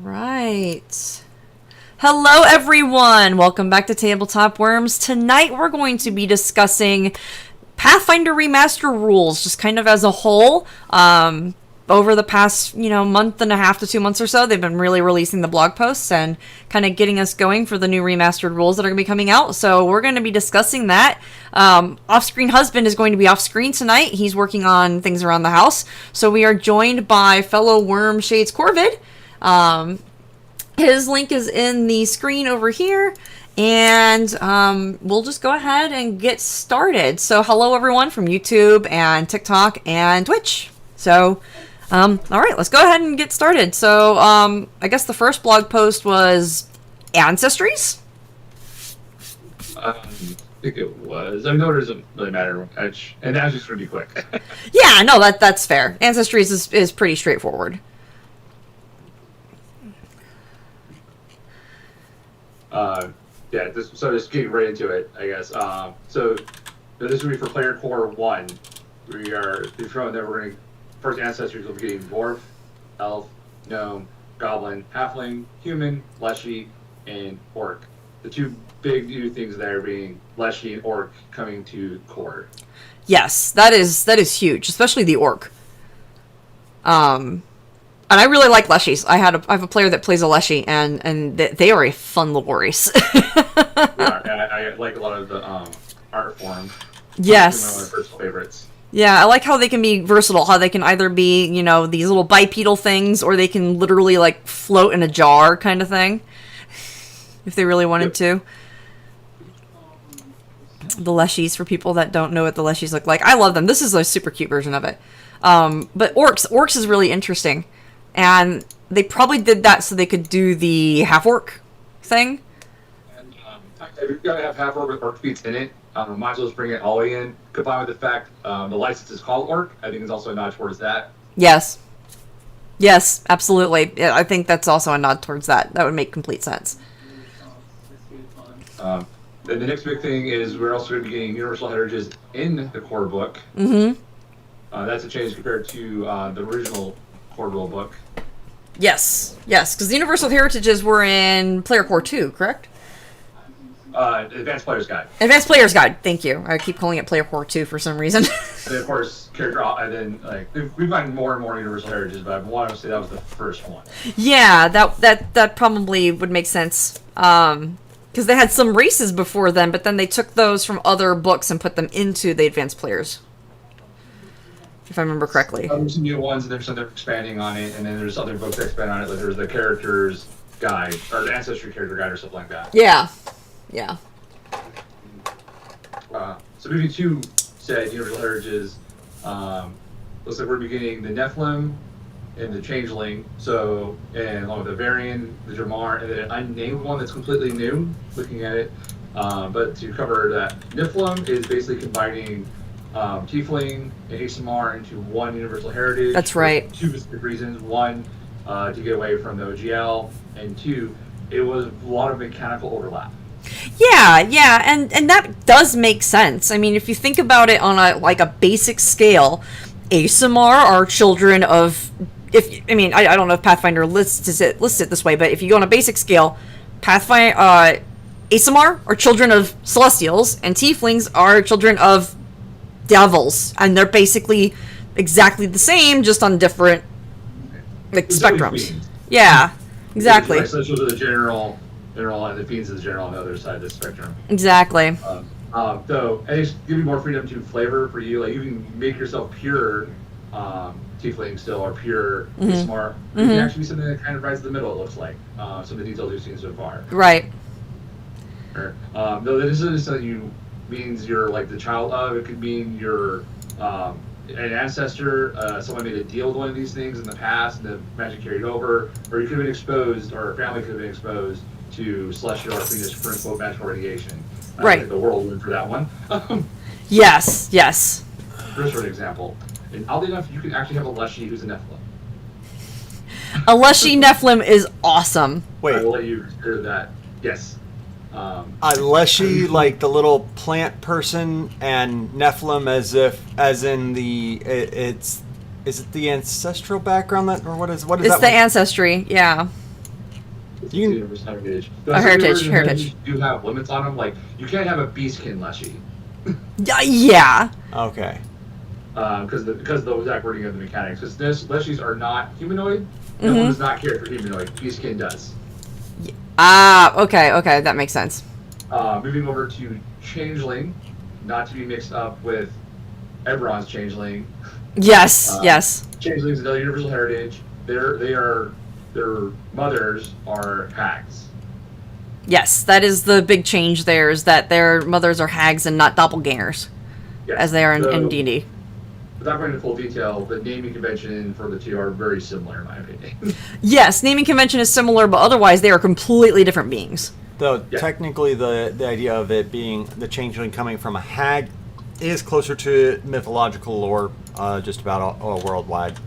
right. Hello, everyone. Welcome back to Tabletop Worms. Tonight, we're going to be discussing Pathfinder Remastered rules, just kind of as a whole. Over the past, month and a half to 2 months or so, they've been really releasing the blog posts and kind of getting us going for the new remastered rules that are going to be coming out. So we're going to be discussing that. Off-screen husband is going to be off-screen tonight. He's working on things around the house. So we are joined by fellow Worm Shades Corvid. His link is in the screen over here. And we'll just go ahead and get started. So hello, everyone, from YouTube and TikTok and Twitch. So... all right, let's go ahead and get started. So, I guess the first blog post was Ancestries? I think it was. I know it doesn't really matter much, and that's just going to be quick. Yeah, no, that's fair. Ancestries is pretty straightforward. So just getting right into it, I guess. So this will be for player core 1. We are showing that we're going to first ancestors will be getting dwarf, elf, gnome, goblin, halfling, human, leshy, and orc. The two big new things there being leshy and orc coming to core. Yes, that is huge, especially the orc. And I really like leshies. I have a player that plays a leshy, and they are a fun little race. Yeah, I like a lot of the art form. Yes. One of my personal favorites. Yeah, I like how they can be versatile, how they can either be, these little bipedal things, or they can literally, float in a jar kind of thing, if they really wanted to. The leshies, for people that don't know what the leshies look like. I love them. This is a super cute version of it. But orcs is really interesting, and they probably did that so they could do the half-orc thing. And if you're going to have half-orc with orc feats in it, might as well just bring it all in, combined with the fact the license is called Orc. I think it's also a nod towards that. Yes, absolutely. Yeah, I think that's also a nod towards that. That would make complete sense. And the next big thing is we're also going to be getting universal heritages in the core book. Mm-hmm. That's a change compared to the original core rule book. Yes, because the universal heritages were in Player Core 2, correct? Advanced Player's Guide. Advanced Player's Guide, thank you. I keep calling it Player Core 2 for some reason. And then, of course, character, and then, we've gotten more and more universal heritages, but I want to say that was the first one. Yeah, that probably would make sense. Because they had some races before then, but then they took those from other books and put them into the Advanced Players. If I remember correctly. There's some new ones, and there's some they're expanding on it, and then there's other books that expand on it, like there's the Character's Guide, or the Ancestry Character Guide, or something like that. Yeah. So moving to said universal heritages, looks like we're beginning the Nephilim and the Changeling, and along with the Varian, the Dramar, and then an unnamed one that's completely new, looking at it. But to cover that, Nephilim is basically combining Tiefling and ASMR into one universal heritage. That's right. For two specific reasons. One, to get away from the OGL, and two, it was a lot of mechanical overlap. Yeah, and that does make sense. I mean, if you think about it on a basic scale, ASMR are children of... I don't know if Pathfinder lists it this way, but if you go on a basic scale, ASMR are children of Celestials, and Tieflings are children of devils, and they're basically exactly the same, just on different spectrums. Yeah, exactly. Right, so those are the general, and the fiends is the general on the other side of the spectrum. Exactly. So, and it's give you more freedom to flavor for you. Like, you can make yourself pure Tiefling still, or pure ASMR. It can actually be something that kind of rides in the middle, it looks like. Some of the details we've seen so far. Right. Though this isn't something means you're like the child of. It could mean you're an ancestor. Someone made a deal with one of these things in the past, and the magic carried over, or you could have been exposed, or a family could have been exposed to celestial or fiendish, quote unquote, magical radiation. Right. Like the whirlwind for that one. Yes. Just for an example, and oddly enough, you can actually have a Leshy who's a Nephilim. A Leshy Nephilim is awesome. Wait, I will let you consider that. Yes. A Leshy, like the little plant person, and Nephilim as in the is it the ancestral background or what is it's that? The ancestry, yeah. It's You can- universal heritage. Oh, heritage. You do have limits on them. Like you can't have a beastkin leshy. Yeah. Okay. Because of the exact wording of the mechanics. Because leshies are not humanoid. Mm-hmm. No one does not care for humanoid. Beastkin does. Ah, okay, that makes sense. Moving over to changeling, not to be mixed up with Eberron's changeling. Yes, yes. Changelings, another universal heritage. Their mothers are hags. Yes, that is the big change there, is that their mothers are hags and not doppelgangers, Yes. as they are in So, D&D. Without going into full detail, the naming convention for the two are very similar, in my opinion. Yes, naming convention is similar, but otherwise they are completely different beings. Though Yeah. technically the idea of it being the changeling coming from a hag is closer to mythological lore, just about all worldwide.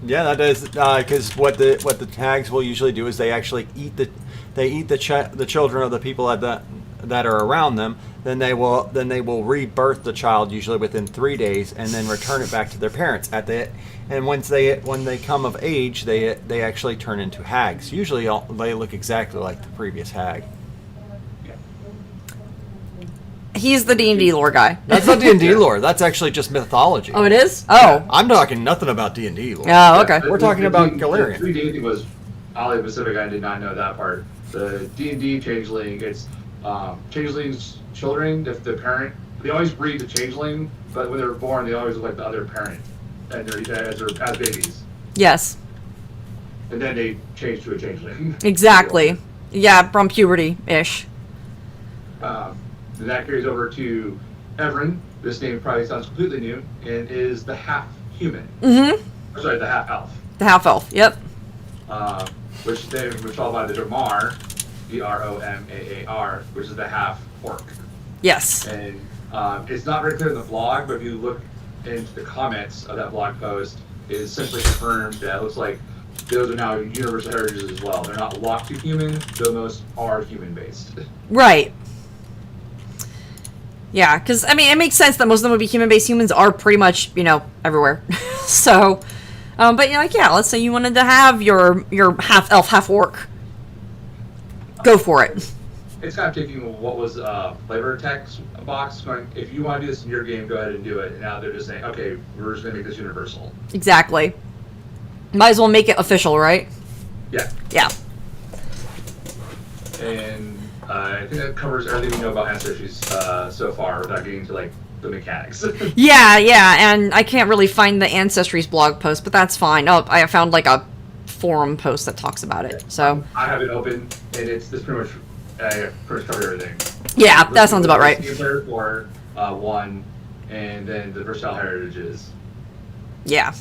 Yeah, that is because what the hags will usually do is they actually eat the children of the people that are around them. Then they will rebirth the child usually within 3 days and then return it back to their parents and when they come of age they actually turn into hags. Usually they look exactly like the previous hag. He's the D&D lore guy. That's not D&D lore. That's actually just mythology. Oh, it is? Oh. I'm talking nothing about D&D lore. Oh, okay. We're talking about Galarian. The 3D thing was oddly Pacific. I did not know that part. The D&D changeling, it's changelings' children. If the parent, they always breed the changeling, but when they're born, they always look like the other parent, and as babies. Yes. And then they change to a changeling. Exactly. Yeah, from puberty-ish. And that carries over to Everin. This name probably sounds completely new, and is the half-human. Mm-hmm. Sorry, the half-elf. The half-elf, yep. Which they were followed by the Dromar, Dromaar, which is the half-orc. Yes. And it's not very clear in the blog, but if you look into the comments of that blog post, it is simply confirmed that it looks like those are now universal heritages as well. They're not locked to human, though most are human-based. Right. Yeah, because, I mean, it makes sense that most of them would be human-based. Humans are pretty much, everywhere. So, but, let's say you wanted to have your half-elf, half-orc. Go for it. It's kind of taking what was flavor text box, going, if you want to do this in your game, go ahead and do it. And now they're just saying, okay, we're just going to make this universal. Exactly. Might as well make it official, right? Yeah. Yeah. And I think that covers everything we know about ancestries so far without getting to, the mechanics. Yeah, and I can't really find the Ancestries blog post, but that's fine. Oh, I found, a forum post that talks about it, so. I have it open, and it's pretty much covered everything. Yeah, that sounds about right. Player 4, 1, and then the versatile heritages. Yeah.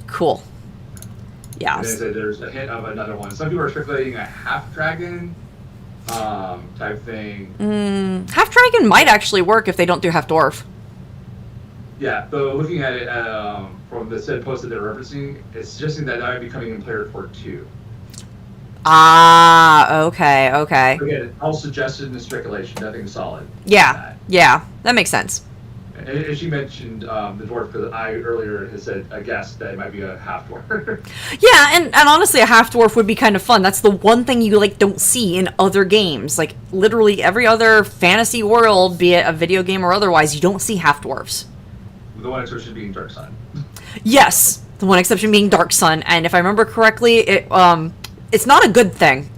Cool. Yeah. And then there's a hint of another one. Some people are speculating a half dragon type thing. Half dragon might actually work if they don't do half dwarf. Yeah, but looking at it from the said post that they're referencing, it's suggesting that might be coming in player 4 2. Ah, okay. Again, all suggested and speculation, nothing solid. Yeah, that makes sense. And she mentioned the dwarf, because I earlier had said a guess that it might be a half dwarf. Yeah, and honestly, a half dwarf would be kind of fun. That's the one thing you don't see in other games. Literally every other fantasy world, be it a video game or otherwise, you don't see half dwarfs. The one exception being Dark Sun. Yes, the one exception being Dark Sun, and if I remember correctly, it's not a good thing.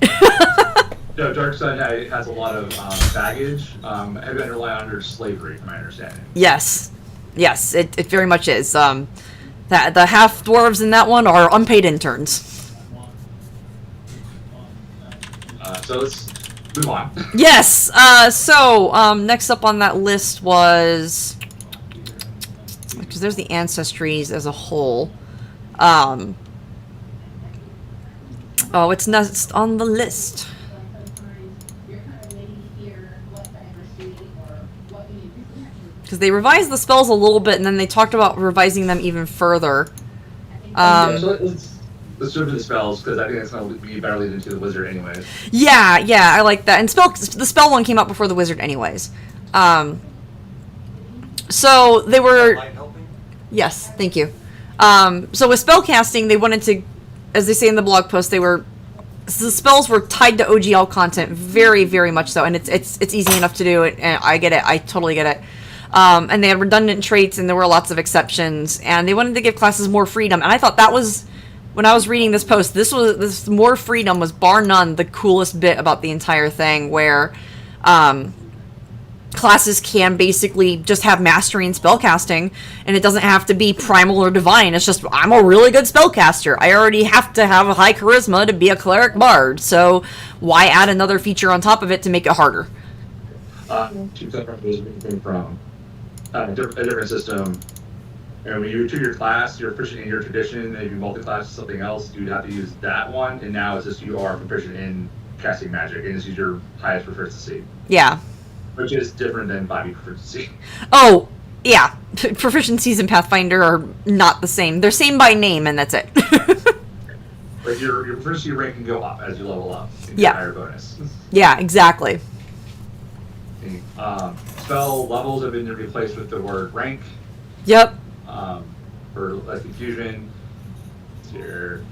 No, Dark Sun has a lot of baggage, heavy underlying under slavery, from my understanding. Yes, it very much is. The half dwarves in that one are unpaid interns. So let's move on. Yes. So next up on that list was, because there's the ancestries as a whole. It's next on the list. Because they revised the spells a little bit, and then they talked about revising them even further. So let's jump to the spells, because I think that's going to be better lead into the wizard anyways. Yeah, I like that. And the spell one came out before the wizard anyways. So they were... Light helping? Yes, thank you. So with spellcasting, they wanted to, as they say in the blog post, the spells were tied to OGL content very, very much so, and it's easy enough to do it, and I get it. I totally get it. And they had redundant traits, and there were lots of exceptions, and they wanted to give classes more freedom. And I thought that was, when I was reading this post, this more freedom was bar none the coolest bit about the entire thing, where classes can basically just have mastery in spellcasting, and it doesn't have to be primal or divine. It's just, I'm a really good spellcaster. I already have to have a high charisma to be a cleric bard, so why add another feature on top of it to make it harder? Two separate was from a different system. And when you do your class, you're proficient in your tradition, and if you multi-class to something else, you'd have to use that one, and now it's just you are proficient in casting magic, and this is your highest proficiency. Yeah. Which is different than 5e proficiency. Oh, yeah. Proficiencies in Pathfinder are not the same. They're same by name, and that's it. But your proficiency rank can go up as you level up. And Yeah. get higher bonus. Yeah, exactly. Spell levels have been replaced with the word rank. Yep. For less confusion. Here.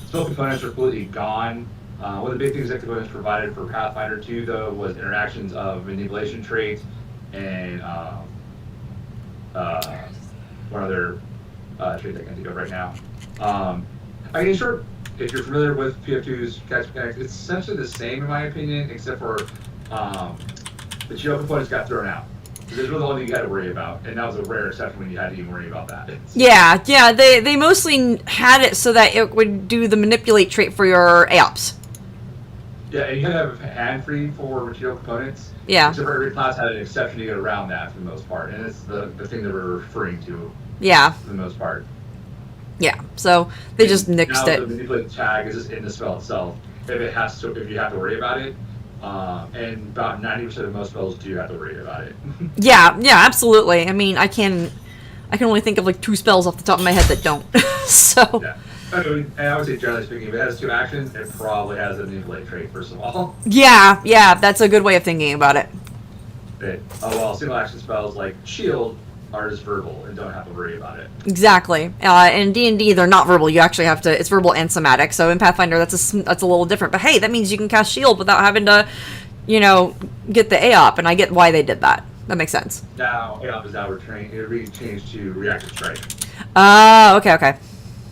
Spell components are completely gone. One of the big things that components provided for Pathfinder 2, though, was interactions of manipulation traits and one other trait I can think of right now. I mean, sure, if you're familiar with PF2's catch mechanics, it's essentially the same in my opinion, except for the geo components got thrown out. There's really the only thing you had to worry about, and that was a rare exception when you had to even worry about that. Yeah, they mostly had it so that it would do the manipulate trait for your AOPs. Yeah, and you had to have a hand free for material components. Yeah. Except for every class had an exception to get around that for the most part, and it's the thing that we're referring to. Yeah. For the most part. Yeah. So they just nixed now it. The manipulate tag is just in the spell itself. If you have to worry about it, and about 90% of most spells do have to worry about it. Yeah, absolutely. I mean, I can only think of like 2 spells off the top of my head that don't. So. Yeah. I mean, and I would say generally speaking, if it has 2 actions, it probably has a manipulate trait first of all. Yeah, that's a good way of thinking about it. But, well, single action spells like shield are just verbal and don't have to worry about it. Exactly. In D&D, they're not verbal. You actually have to. It's verbal and somatic. So in Pathfinder, that's a little different. But hey, that means you can cast shield without having to, get the AOP. And I get why they did that. That makes sense. Now AOP is now changed to reactive strike. Okay.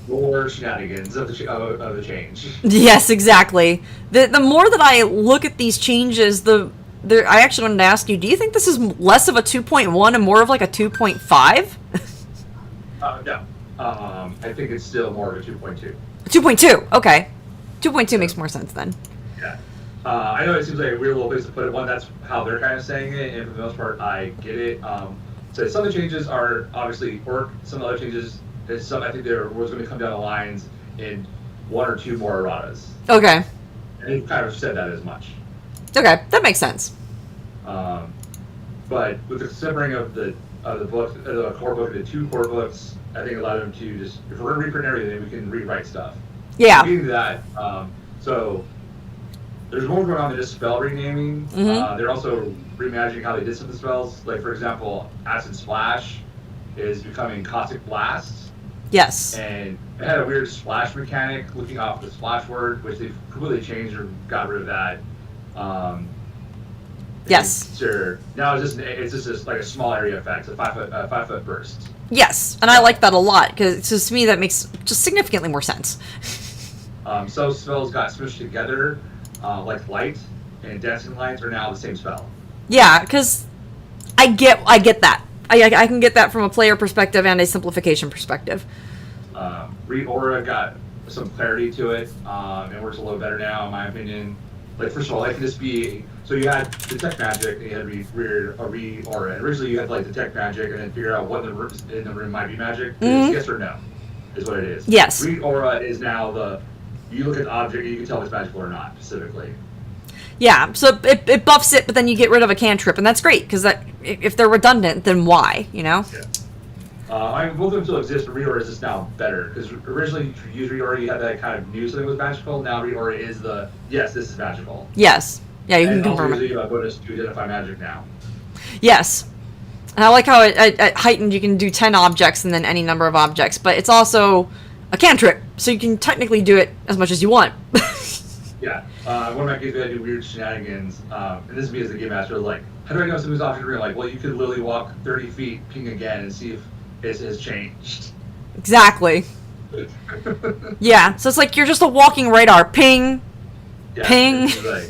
More shenanigans of the change. Yes, exactly. The more that I look at these changes, I actually wanted to ask you, do you think this is less of a 2.1 and more of like a 2.5? No. I think it's still more of a 2.2. 2.2, okay. 2.2 makes more sense then. Yeah. I know it seems like a weird little place to put it. One, that's how they're kind of saying it, and for the most part, I get it. So some of the changes are obviously orc. Some of the other changes, I think there was going to come down the lines in 1 or 2 more erratas. Okay. And they've kind of said that as much. Okay, that makes sense. But with the separating of the book, the core book into 2 core books, I think allowed them to just, if we're going to reprint everything, we can rewrite stuff. Yeah. Getting to that, so there's more going on than just spell renaming. Mm-hmm. They're also reimagining how they did some of the spells. Like, for example, Acid Splash is becoming Caustic Blast. Yes. And it had a weird splash mechanic looking off the splash word, which they've completely changed or got rid of that. Yes. Sure. Now it's just like a small area effect, a 5 foot burst. Yes, and I like that a lot, because to me that makes just significantly more sense. So spells got smushed together, like light and dancing lights are now the same spell. Yeah, because I get that. I can get that from a player perspective and a simplification perspective. Read Aura got some clarity to it. It works a little better now, in my opinion. Like, first of all, it can just be, so you had detect magic and you had read Aura. And originally you had like detect magic and then figure out what in the room might be magic. Mm-hmm. Yes or no is what it is. Yes. Read Aura is now you look at the object and you can tell if it's magical or not, specifically. Yeah, so it buffs it, but then you get rid of a cantrip, and that's great, because if they're redundant, then why, Yeah. Both of them still exist, but Reaura is just now better. Because originally, to use Reaura, you had that kind of knew something was magical. Now Reaura is yes, this is magical. Yes. Yeah, you can and confirm also it. gives you a bonus to identify magic now. Yes. And I like how at heightened you can do 10 objects and then any number of objects, but it's also a cantrip, so you can technically do it as much as you want. Yeah. One of my kids had to do weird shenanigans, and this is me as the game master, like, how do I know somebody's option real? Like, well, you could literally walk 30 feet, ping again, and see if it has changed. Exactly. Yeah, so it's like you're just a walking radar. Ping, Yeah, ping. it's like,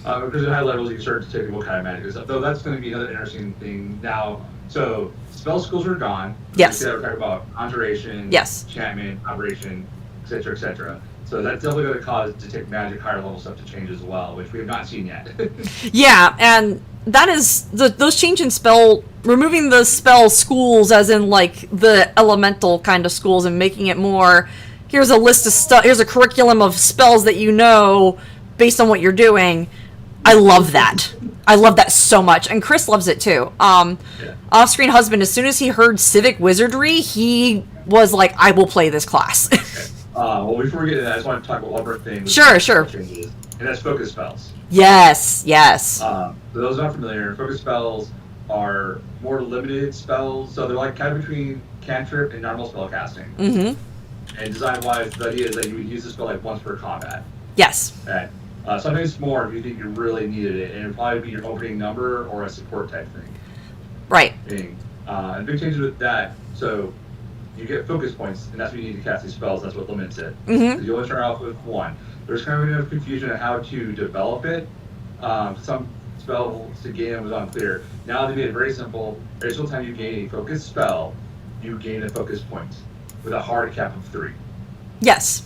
because at high levels you can start to take what kind of magic is. Though that's going to be another interesting thing now. So spell schools are gone. Yes. We're talking about conjuration, Yes. enchantment, operation, etc., etc. So that's definitely going to cause detect magic higher level stuff to change as well, which we have not seen yet. Yeah, and that is those change in spell, removing the spell schools as in like the elemental kind of schools and making it more, here's a list of stuff, here's a curriculum of spells that you know based on what you're doing. I love that. I love that so much, and Chris loves it too. Yeah. Off-screen husband, as soon as he heard civic wizardry, he was like, I will play this class. Well, before we get to that, I just want to talk about one more thing. Sure. Changes, and that's focus spells. Yes. For those not familiar, focus spells are more limited spells, so they're like kind of between cantrip and normal spell casting. Mm-hmm. And design-wise, the idea is that you would use the spell like once per combat. Yes. Okay. Sometimes more if you think you really needed it, and it'd probably be your opening number or a support type thing. Right. And big changes with that. So you get focus points, and that's what you need to cast these spells. That's what limits it. Mm-hmm. You only start off with one. There's kind of enough confusion on how to develop it. Some spells to gain it was unclear. Now they made it very simple. Every single time you gain a focus spell, you gain a focus point with a hard cap of 3. Yes.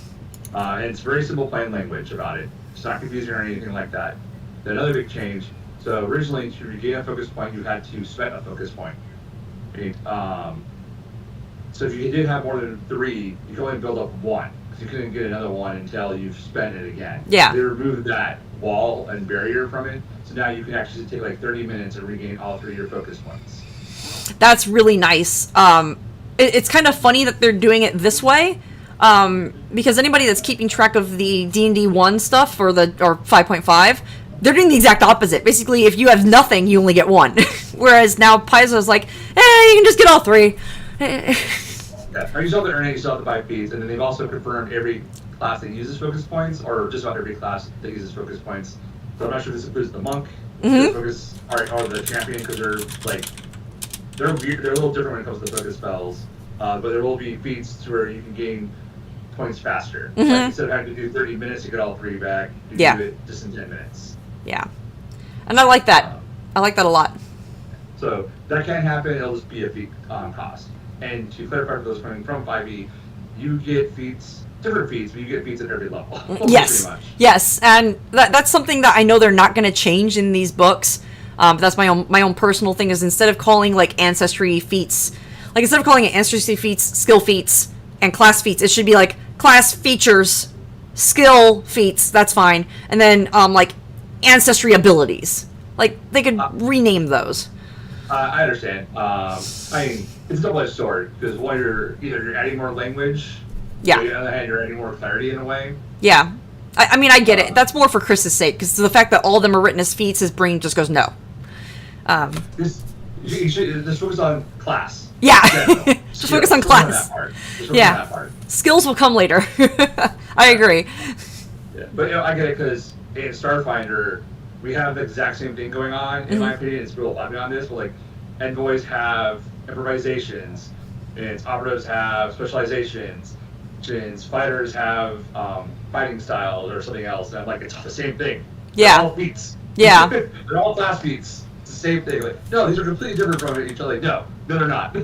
And it's very simple, plain language about it. It's not confusing or anything like that. Then another big change. So originally, to regain a focus point, you had to spend a focus point. Okay, so if you did have more than 3, you could only build up 1, because you couldn't get another one until you've spent it again. Yeah. They removed that wall and barrier from it, so now you can actually take like 30 minutes and regain all 3 of your focus points. That's really nice. It's kind of funny that they're doing it this way, because anybody that's keeping track of the D&D 1 stuff or 5.5, they're doing the exact opposite. Basically, if you have nothing, you only get 1. Whereas now Paizo's like, you can just get all 3. Yeah, you still have the earning, you still have the 5 fees, and then they've also confirmed every class that uses focus points, or just about every class that uses focus points. So I'm not sure if this includes the monk, the focus, or the champion, because they're weird, they're a little different when it comes to the focus spells. But there will be feats to where you can gain points faster. Like instead of having to do 30 minutes to get all 3 back, you can do it just in 10 minutes. Yeah. And I like that. I like that a lot. So that can happen, it'll just be a fee cost. And to clarify for those coming from 5e, you get feats, different feats, but you get feats at every level. Yes. Pretty much. Yes. And that's something that I know they're not going to change in these books. But that's my own personal thing, is instead of calling like ancestry feats, like instead of calling it ancestry feats, skill feats, and class feats, it should be like class features, skill feats, that's fine. And then like ancestry abilities. Like they could rename those. I understand. I mean, it's a double-edged sword, because one, you're adding more language, Yeah. but on the other hand, you're adding more clarity in a way. Yeah. I mean, I get it. That's more for Chris's sake, because the fact that all of them are written as feats, his brain just goes, no. You should just focus on class. Yeah. Yeah, Just focus on class. Yeah. Skills will come later. I agree. Yeah. But I get it, because in Starfinder, we have the exact same thing going on. In my opinion, it's real lobby on this, but like envoys have improvisations, and operatives have specializations, and fighters have fighting styles or something else. And I'm like, it's the same thing. Yeah. They're all feats. Yeah. They're all class feats. It's the same thing. Like, no, these are completely different from each other. Like, no, they're not.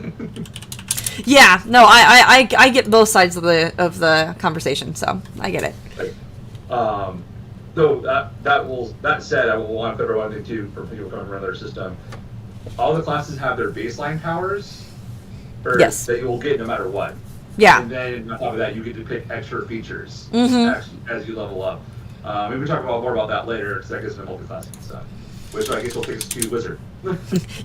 Yeah. No, I get both sides of the conversation, so I get it. So that said, I will want to cover one thing too for people coming from another system. All the classes have their baseline powers, Yes. that you will get no matter what. Yeah. And then on top of that, you get to pick extra features as you level up. Maybe we'll talk more about that later, because that gets into multi-classing stuff. Which I guess will take us to Wizard.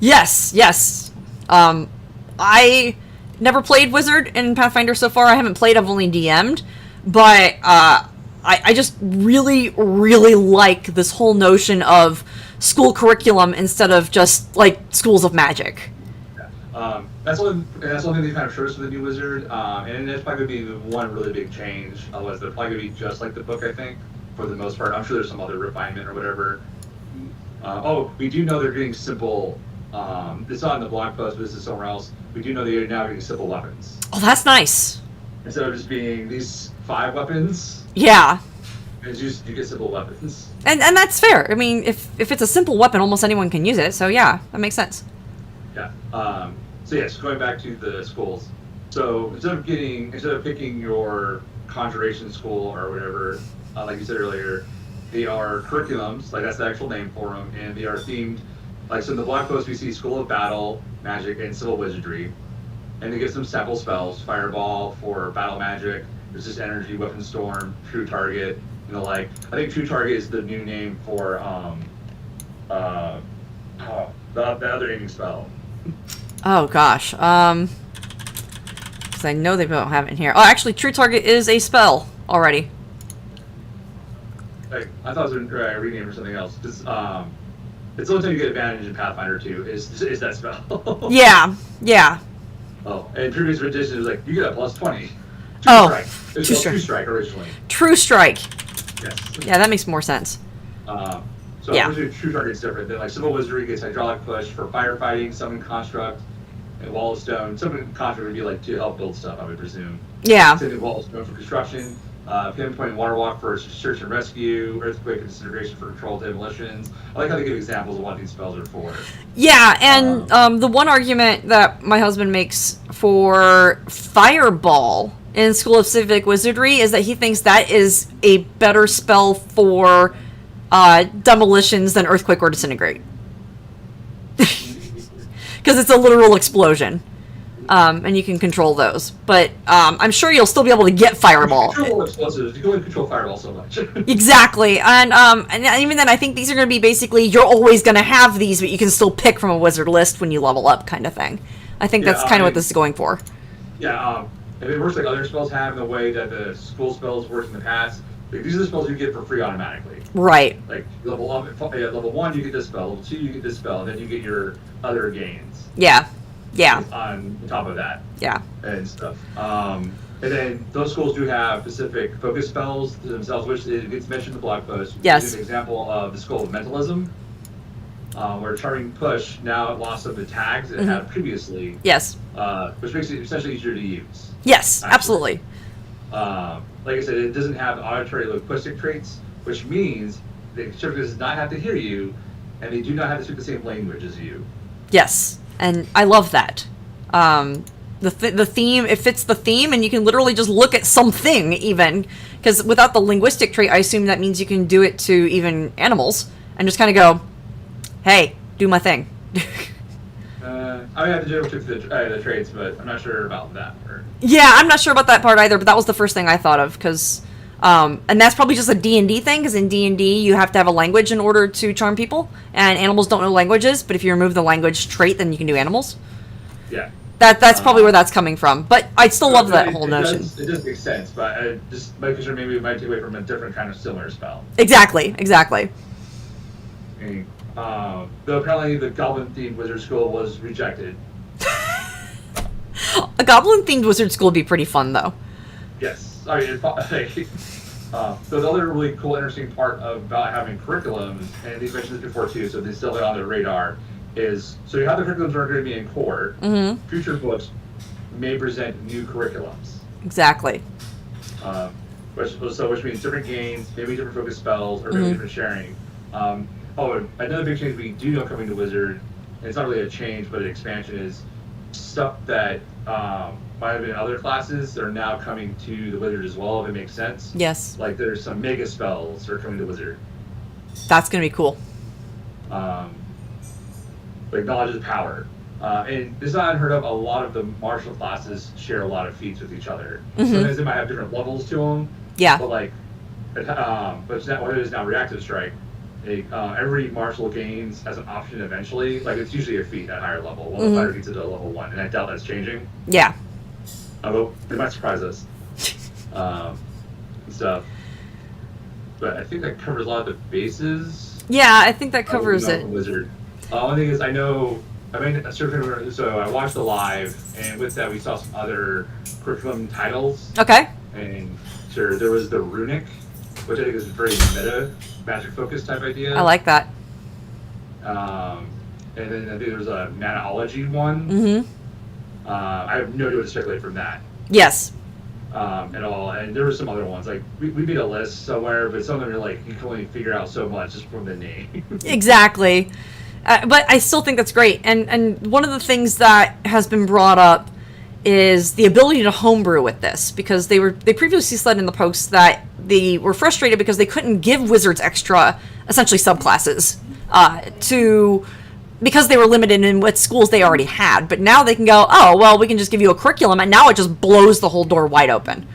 Yes. I never played Wizard in Pathfinder so far. I haven't played, I've only DM'd. But I just really, really like this whole notion of school curriculum instead of just like schools of magic. That's one thing they kind of showed us with the new wizard, and it's probably going to be the one really big change. Otherwise, they're probably going to be just like the book, I think, for the most part. I'm sure there's some other refinement or whatever. We do know they're getting simple. It's not in the blog post, but this is somewhere else. We do know they're now getting simple weapons. Oh, that's nice. Instead of just being these 5 weapons, Yeah. you get simple weapons. And that's fair. I mean, if it's a simple weapon, almost anyone can use it. So yeah, that makes sense. Yeah. So yes, going back to the schools. So instead of picking your conjuration school or whatever, like you said earlier, they are curriculums. Like that's the actual name for them, and they are themed. Like so, in the blog post we see School of Battle, Magic, and Civil Wizardry, and they give some sample spells: Fireball for battle magic, Resist Energy, Weapon Storm, True Target, and the like. I think True Target is the new name for the other aiming spell. Oh gosh. 'Cause I know they don't have it in here. Oh, actually, True Target is a spell already. Like, I thought it was a rename or something else. It's the only time you get advantage in Pathfinder 2 is that spell. Yeah. Yeah. Oh, and previous edition was like you get a plus 20. Oh, It was Two called Strike. Two Strike originally. True Strike. Yes. Yeah, that makes more sense. So Yeah. obviously True Target's different. Then like Civil Wizardry gets Hydraulic Push for firefighting, Summon Construct, and Wall of Stone. Summon Construct would be like to help build stuff, I would presume. Yeah. Same thing, Wall of Stone for construction. Pinpoint and Water Walk for search and rescue, Earthquake and Disintegration for controlled demolitions. I like how they give examples of what these spells are for. Yeah, and the one argument that my husband makes for Fireball in School of Civic Wizardry is that he thinks that is a better spell for demolitions than Earthquake or Disintegrate. Because it's a literal explosion. And you can control those. But I'm sure you'll still be able to get Fireball. Control explosives. You can only control Fireball so much. Exactly. And even then, I think these are going to be basically, you're always going to have these, but you can still pick from a wizard list when you level up kind of thing. I think that's kind of what this is going for. Yeah, if it works like other spells have in the way that the school spells worked in the past, like these are the spells you get for free automatically. Right. Like level 1 you get this spell, level 2 you get this spell, and then you get your other gains. Yeah. Yeah. On top of that. Yeah. And stuff. And then those schools do have specific focus spells to themselves, which it gets mentioned in the blog post. Yes. An example of the School of Mentalism, where Charming Push now lost some of the tags it had previously. Yes. Which makes it essentially easier to use. Yes, actually. absolutely. Like I said, it doesn't have auditory linguistic traits, which means the interpreter does not have to hear you, and they do not have to speak the same language as you. Yes. And I love that. The theme, it fits the theme, and you can literally just look at something even. Because without the linguistic trait, I assume that means you can do it to even animals and just kind of go, hey, do my thing. I have to do the traits, but I'm not sure about that part. Yeah, I'm not sure about that part either, but that was the first thing I thought of, because... and that's probably just a D&D thing, because in D&D you have to have a language in order to charm people, and animals don't know languages, but if you remove the language trait, then you can do animals. Yeah. That's probably where that's coming from, but I still love that whole notion. It does make sense, but just making sure maybe we might take away from a different kind of similar spell. Exactly. Though apparently the Goblin-themed wizard school was rejected. A goblin-themed wizard school would be pretty fun, though. Yes. I mean, so the other really cool, interesting part about having curriculums, and these mentioned this before too, so they still on their radar, is so you have the curriculums that are going to be in core. Mm-hmm. Future books may present new curriculums. Exactly. Which means different gains, maybe different focus spells, or maybe different sharing. Another big change we do know coming to Wizard, and it's not really a change, but an expansion, is stuff that might have been in other classes that are now coming to the Wizard as well, if it makes sense. Yes. Like there's some mega spells that are coming to Wizard. That's going to be cool. Like Knowledge is Power. And this is not unheard of. A lot of the martial classes share a lot of feats with each other. Sometimes they might have different levels to them. Yeah. But like, but it's not what it is now. Reactive Strike. Every martial gains as an option eventually. Like it's usually a feat at higher level. One of the fighter feats at a level 1, and I doubt that's changing. Yeah. Although it might surprise us. And stuff. But I think that covers a lot of the bases. Yeah, I think that covers No, it. Wizard. One thing is, I know. I mean, so I watched the live, and with that, we saw some other curriculum titles. Okay. And sure, there was the Runic, which I think is a very meta, magic focused type idea. I like that. And then I think there was a Manaology one. Mm-hmm. I have no idea what to speculate from that. Yes. At all. And there were some other ones. Like, we made a list somewhere, but some of them are like, you can only figure out so much just from the name. Exactly. But I still think that's great. And one of the things that has been brought up is the ability to homebrew with this, because they previously said in the post that they were frustrated because they couldn't give wizards extra, essentially subclasses, because they were limited in what schools they already had. But now they can go, oh, well, we can just give you a curriculum, and now it just blows the whole door wide open.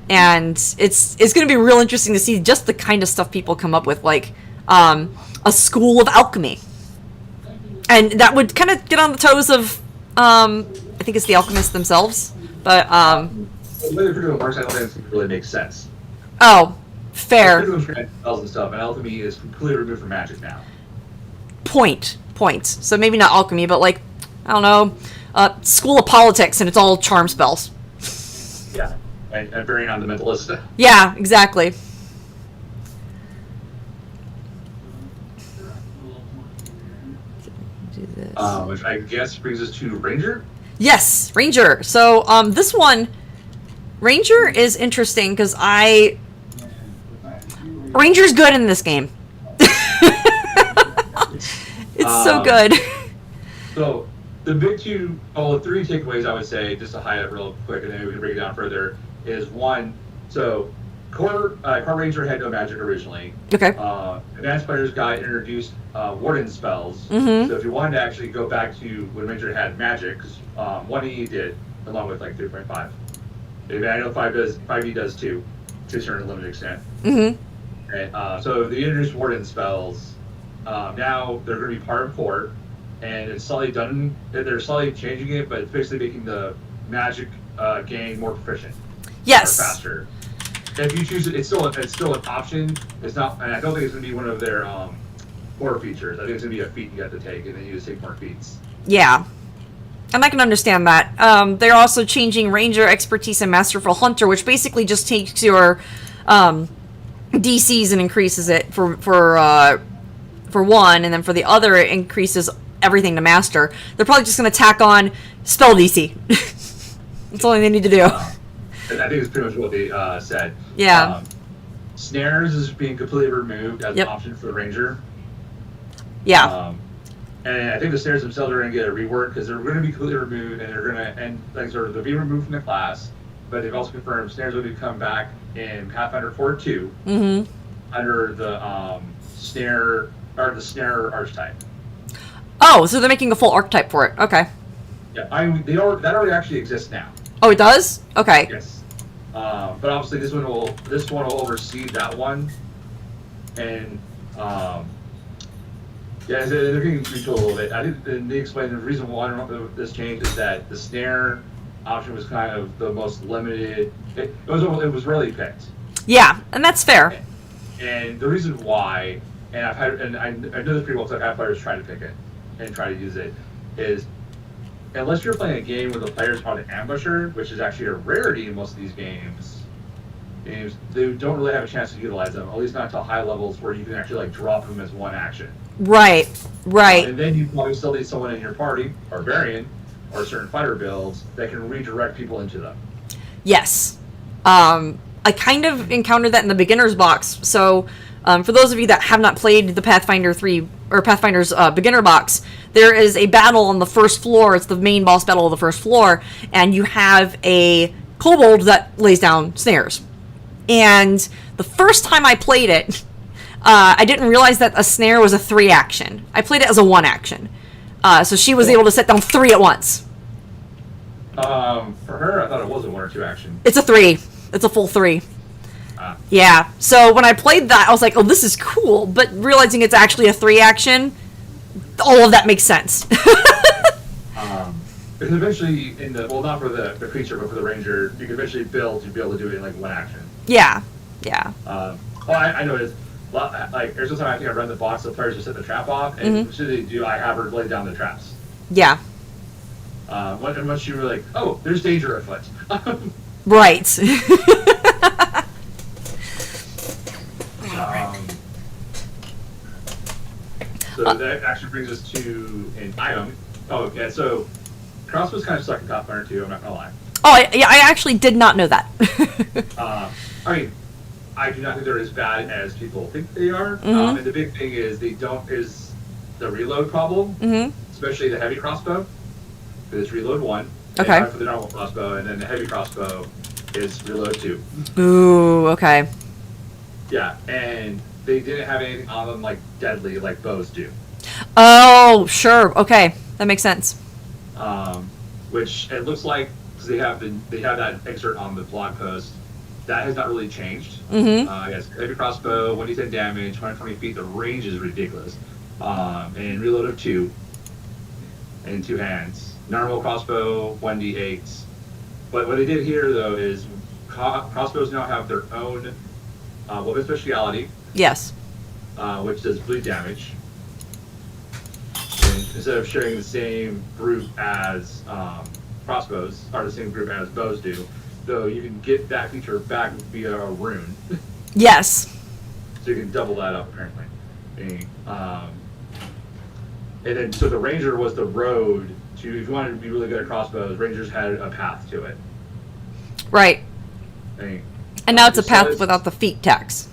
And it's going to be real interesting to see just the kind of stuff people come up with, like a school of alchemy. And that would kind of get on the toes of, I think it's the alchemists themselves. But, the way the curriculum works, I don't think it really makes sense. oh, fair. The curriculum's spells and stuff, and alchemy is completely removed from magic now. Point. So maybe not alchemy, but like, I don't know, school of politics, and it's all charm spells. Yeah, and varying on the mentalist. Yeah, exactly. Do this. Which I guess brings us to Ranger. Yes, Ranger. So this one, Ranger is interesting because Ranger's good in this game. It's so good. So the three takeaways I would say, just to highlight real quick, and then we can break it down further, is one, so Core Ranger had no magic originally. Okay. Advanced Player's Guide introduced Warden spells. Mm-hmm. So if you wanted to actually go back to when Ranger had magic, because 1E did, along with like 3.5. I know 5E does too, to a certain limited extent. Mm-hmm. And, so they introduced Warden spells. Now they're going to be part of Core, and it's slightly done. They're slightly changing it, but it's basically making the magic gain more proficient. Yes. Or faster. If you choose it, it's still an option. It's not, and I don't think it's going to be one of their core features. I think it's going to be a feat you have to take, and then you just take more feats. Yeah. And I can understand that. They're also changing Ranger Expertise and Masterful Hunter, which basically just takes your DCs and increases it for one, and then for the other it increases everything to Master. They're probably just going to tack on Spell DC. That's all they need to do. And I think it's pretty much what they said. Yeah. Snares is being completely removed as an option for the Ranger. Yeah. And I think the snares themselves are going to get a rework because they're going to be completely removed, and they're going to they'll be removed from the class. But they've also confirmed snares will be come back in Pathfinder 4.2 under the snare archetype. Oh, so they're making a full archetype for it. Okay. Yeah, that already actually exists now. Oh, it does? Okay. Yes. But obviously this one will oversee that one, and yeah, they're getting retooled a little bit. I think they explained the reason why this change is that the snare option was kind of the most limited. It was rarely picked. Yeah, and that's fair. And the reason why, and I know this pretty well because I've had players try to pick it and try to use it, is unless you're playing a game where the player's called an ambusher, which is actually a rarity in most of these games, they don't really have a chance to utilize them, at least not to high levels where you can actually like drop them as one action. Right. And then you probably still need someone in your party, or variant, or certain fighter builds that can redirect people into them. Yes. I kind of encountered that in the beginner's box. So for those of you that have not played the Pathfinder 3 or Pathfinder's beginner box, there is a battle on the first floor. It's the main boss battle of the first floor, and you have a kobold that lays down snares. And the first time I played it, I didn't realize that a snare was a 3 action. I played it as a 1 action. So she was able to set down 3 at once. For her, I thought it was a 1 or 2 action. It's a 3. It's a full 3. Yeah. So when I played that, I was like, oh, this is cool. But realizing it's actually a 3 action, all of that makes sense. Because eventually, not for the creature, but for the ranger, you can eventually build to be able to do it in like 1 action. Yeah. Yeah. I know it is. like every time I think I run the box, the players just set the trap off, and as soon as they do, I have her lay down the traps. Yeah. Once you were like, oh, there's danger afoot. Right. So that actually brings us to an item. Oh, okay. So crossbows kind of suck in Pathfinder too. I'm not gonna lie. Oh, I actually did not know that. I mean, I do not think they're as bad as people think they are. And the big thing is is the reload problem, especially the heavy crossbow. Because it's reload 1. Okay. For the normal crossbow, and then the heavy crossbow is reload 2. Ooh, okay. Yeah, and they didn't have anything on them like deadly like bows do. Oh, sure. Okay, that makes sense. Which it looks like, because they have that excerpt on the blog post, that has not really changed. Yes, heavy crossbow, 1d10 damage, 120 feet. The range is ridiculous. And reload of 2 in 2 hands. Normal crossbow, 1d8. But what they did here, though, is crossbows now have their own weapon speciality. Yes. Which does bleed damage. And instead of sharing the same group as crossbows, or the same group as bows do, though you can get that feature back via a rune. Yes. So you can double that up, apparently. And then, so the ranger was the road to, if you wanted to be really good at crossbows, rangers had a path to it. Right. And now it's a path without the feet tax.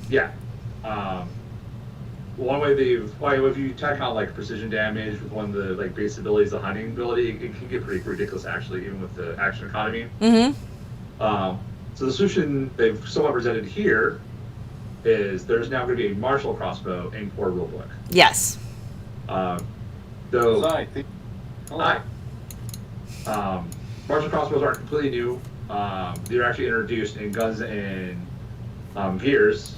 Yeah. One way if you tack on like precision damage with one of the like base abilities, the hunting ability, it can get pretty ridiculous actually, even with the action economy. So the solution they've somewhat presented here is there's now going to be a martial crossbow in core rulebook. Yes. Though martial crossbows aren't completely new. They're actually introduced in Guns and Gears.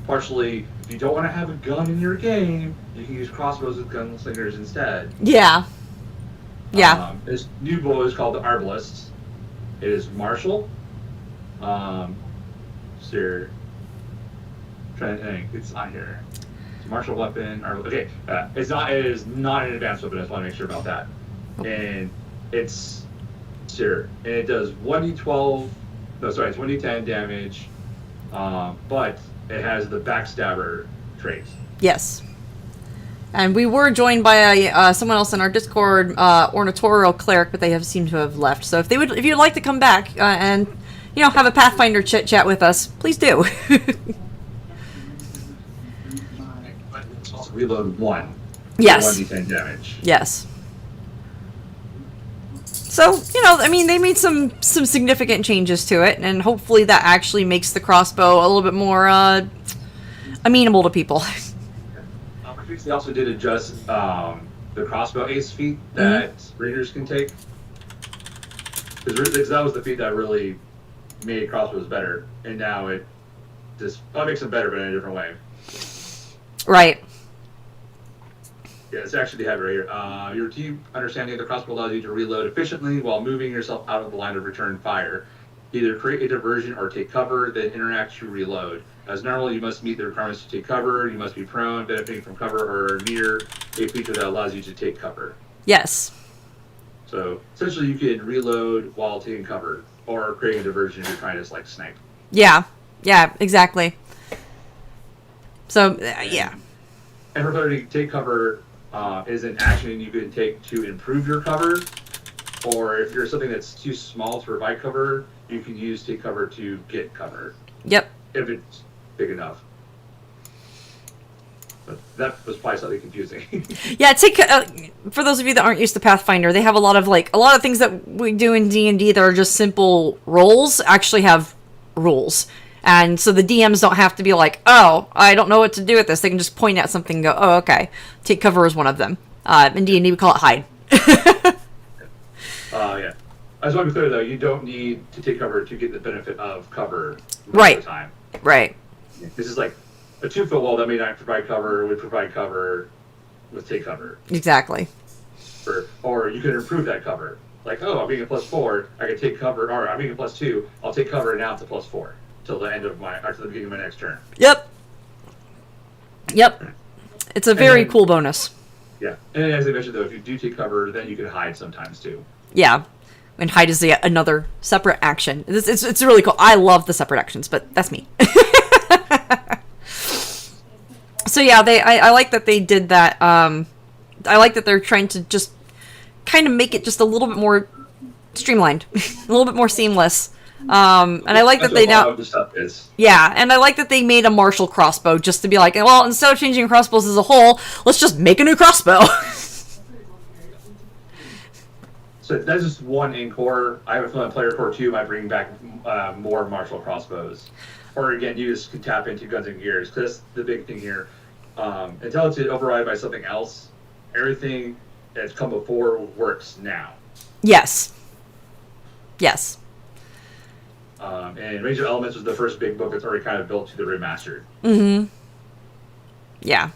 Partially, if you don't want to have a gun in your game, you can use crossbows with gunslingers instead. Yeah. Yeah. This new bow is called the Arbalist. It is martial. Sir, trying to think, it's on here. It's a martial weapon. Okay, it is not an advanced weapon. I just want to make sure about that. And it's and it does 1d12. No, sorry, it's 1d10 damage. But it has the backstabber trait. Yes. And we were joined by someone else in our Discord, Ornatorial Cleric, but they have seemed to have left. So if you'd like to come back and have a Pathfinder chit chat with us, please do. But it's also reload 1. Yes. 1d10 damage. Yes. So, they made some significant changes to it, and hopefully that actually makes the crossbow a little bit more amenable to people. They also did adjust the crossbow ace feat that raiders can take. Because that was the feat that really made crossbows better, and now it just makes them better, but in a different way. Right. Yeah, it's actually the head right here. Your deep understanding of the crossbow allows you to reload efficiently while moving yourself out of the line of return fire. Either create a diversion or take cover, then interact to reload. As normal, you must meet the requirements to take cover. You must be prone, benefiting from cover, or near a feature that allows you to take cover. Yes. So essentially, you can reload while taking cover, or creating a diversion if you're trying to snipe. Yeah. Yeah. Exactly. So yeah. And for clarity, take cover is an action you can take to improve your cover, or if you're something that's too small to provide cover, you can use take cover to get cover. Yep. If it's big enough. But that was probably slightly confusing. Yeah, for those of you that aren't used to Pathfinder, they have a lot of things that we do in D&D that are just simple rolls actually have rules. And so the DMs don't have to be like, oh, I don't know what to do with this. They can just point at something and go, oh, okay. Take cover is one of them. In D&D, we call it hide. Yeah. I just want to be clear, though, you don't need to take cover to get the benefit of cover right. All the time. Right. This is like a 2-foot wall that may not provide cover would provide cover with take cover. Exactly. Or you can improve that cover. Like, oh, I'm being a +4, I can take cover, or I'm being a +2, I'll take cover and now it's a +4 till the beginning of my next turn. Yep. Yep. It's a very cool bonus. Yeah, and as I mentioned though, if you do take cover, then you can hide sometimes too. Yeah. And hide is another separate action. It's really cool. I love the separate actions, but that's me. So yeah, I like that they did that. I like that they're trying to just kind of make it just a little bit more streamlined, a little bit more seamless. And I like that they now. The stuff is. Yeah, and I like that they made a martial crossbow just to be like, well, instead of changing crossbows as a whole, let's just make a new crossbow. So that's just one in core. I have a feeling in Player Core 2 might bring back more martial crossbows. Or again, you just can tap into guns and gears, because that's the big thing here. Until it's override by something else, everything that's come before works now. Yes. Yes. And Range of Elements was the first big book that's already kind of built to the Remastered. Mm-hmm. Yeah.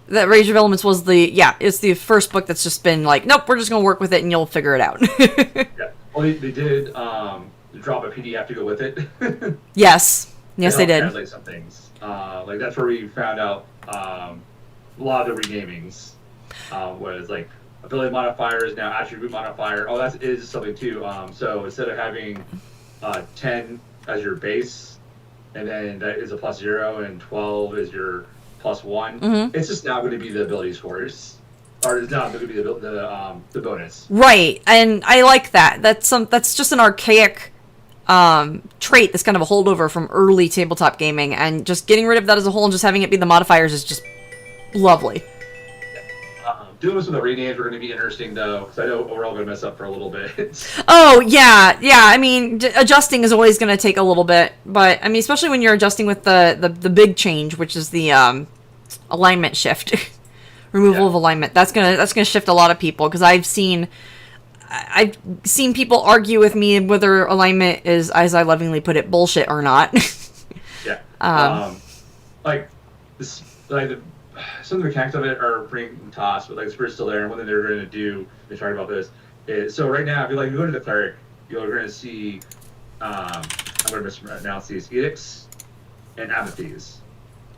That Rage of Elements was it's the first book that's just been like, nope, we're just going to work with it and you'll figure it out. Yeah. Well, they did drop a PDF to go with it. Yes. Yes, they did. Translate some things. Like, that's where we found out a lot of the renamings was like ability modifier is now attribute modifier. Oh, that is something too. So instead of having 10 as your base, and then that is a +0, and 12 is your +1. Mm-hmm. It's just now going to be the ability scores, or it's not going to be the bonus. Right, and I like that. That's just an archaic trait that's kind of a holdover from early tabletop gaming, and just getting rid of that as a whole and just having it be the modifiers is just lovely. Doing this with the renames are going to be interesting, though, because I know we're all going to mess up for a little bit. Oh, yeah. I mean, adjusting is always going to take a little bit, but, I mean, especially when you're adjusting with the big change, which is the alignment shift. Removal of alignment. That's gonna shift a lot of people, because I've seen people argue with me whether alignment is, as I lovingly put it, bullshit or not. Yeah. Like, this, like, some of the mechanics of it are pretty tossed, but like the spirit's still there. And one thing they're going to do, they talked about this, is so right now, if you go to the cleric, you're going to see, I'm going to mispronounce these, edicts and apathies.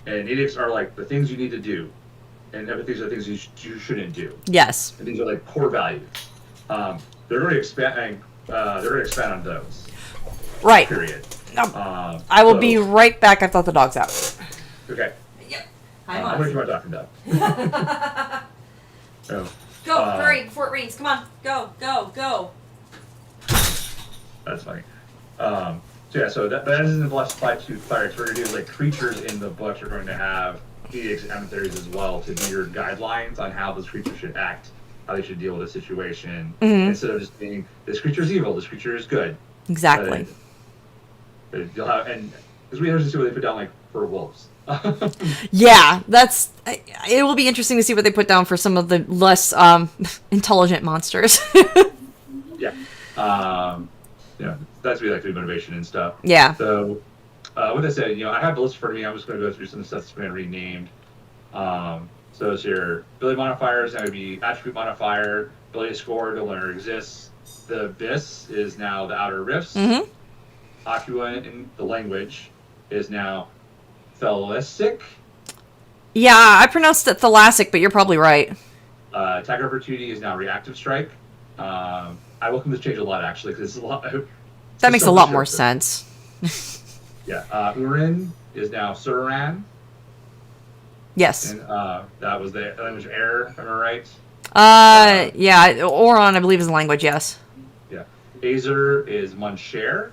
And edicts are like the things you need to do, and apathies are things you shouldn't do. Yes. And these are like core values. They're going to expand. They're going to expand on those. Right. Period. I will be right back. I've let the dogs out. Okay. How much am I talking about? Go, hurry, before it rains. Come on, go. That's funny. So that isn't apply to clerics. We're going to do like creatures in the books are going to have edicts and emissaries as well to be your guidelines on how those creatures should act, how they should deal with a situation, instead of just being, this creature is evil, this creature is good. Exactly. But you'll have, and it's really interesting to see what they put down like for wolves. Yeah, it will be interesting to see what they put down for some of the less intelligent monsters. Yeah. That's really like the motivation and stuff. Yeah. So, with that said, I have the list for me. I'm just going to go through some of the stuff that's been renamed. So it's your ability modifiers. That would be attribute modifier, ability score, no longer exists. The Abyss is now the Outer Rifts. Mm-hmm. Aqua in the language is now Thalassic. Yeah, I pronounced it Thalassic, but you're probably right. Attack opportunity is now Reactive Strike. I welcome this change a lot, actually, because it's a lot. That makes a lot more sense. Yeah. Urin is now Suran. Yes. And that was the language of air, if I'm right. Yeah, Oron, I believe, is the language, yes. Yeah. Azer is Muncher.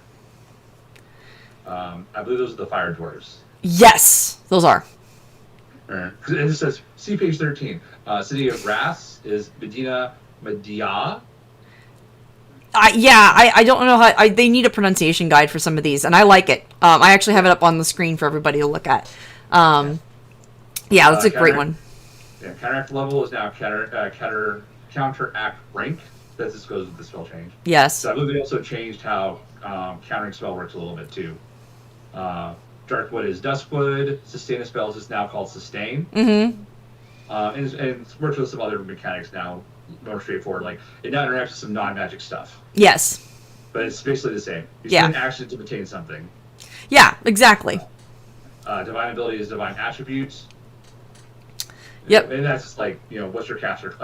I believe those are the fire dwarves. Yes, those are. And it says, see page 13. City of Ras is Medina Media. I don't know how... they need a pronunciation guide for some of these, and I like it. I actually have it up on the screen for everybody to look at. Yeah, that's a great one. Yeah, counteract level is now counteract rank. That just goes with the spell change. Yes. So I believe they also changed how countering spell works a little bit too. Darkwood is Duskwood. Sustain a spells is now called Sustain. Mm-hmm. And it works with some other mechanics now, more straightforward. Like, it now interacts with some non-magic stuff. Yes. But it's basically the same. You Yeah. spend action to obtain something. Yeah, exactly. divine ability is divine attributes. Yep. And that's just like, what's your caster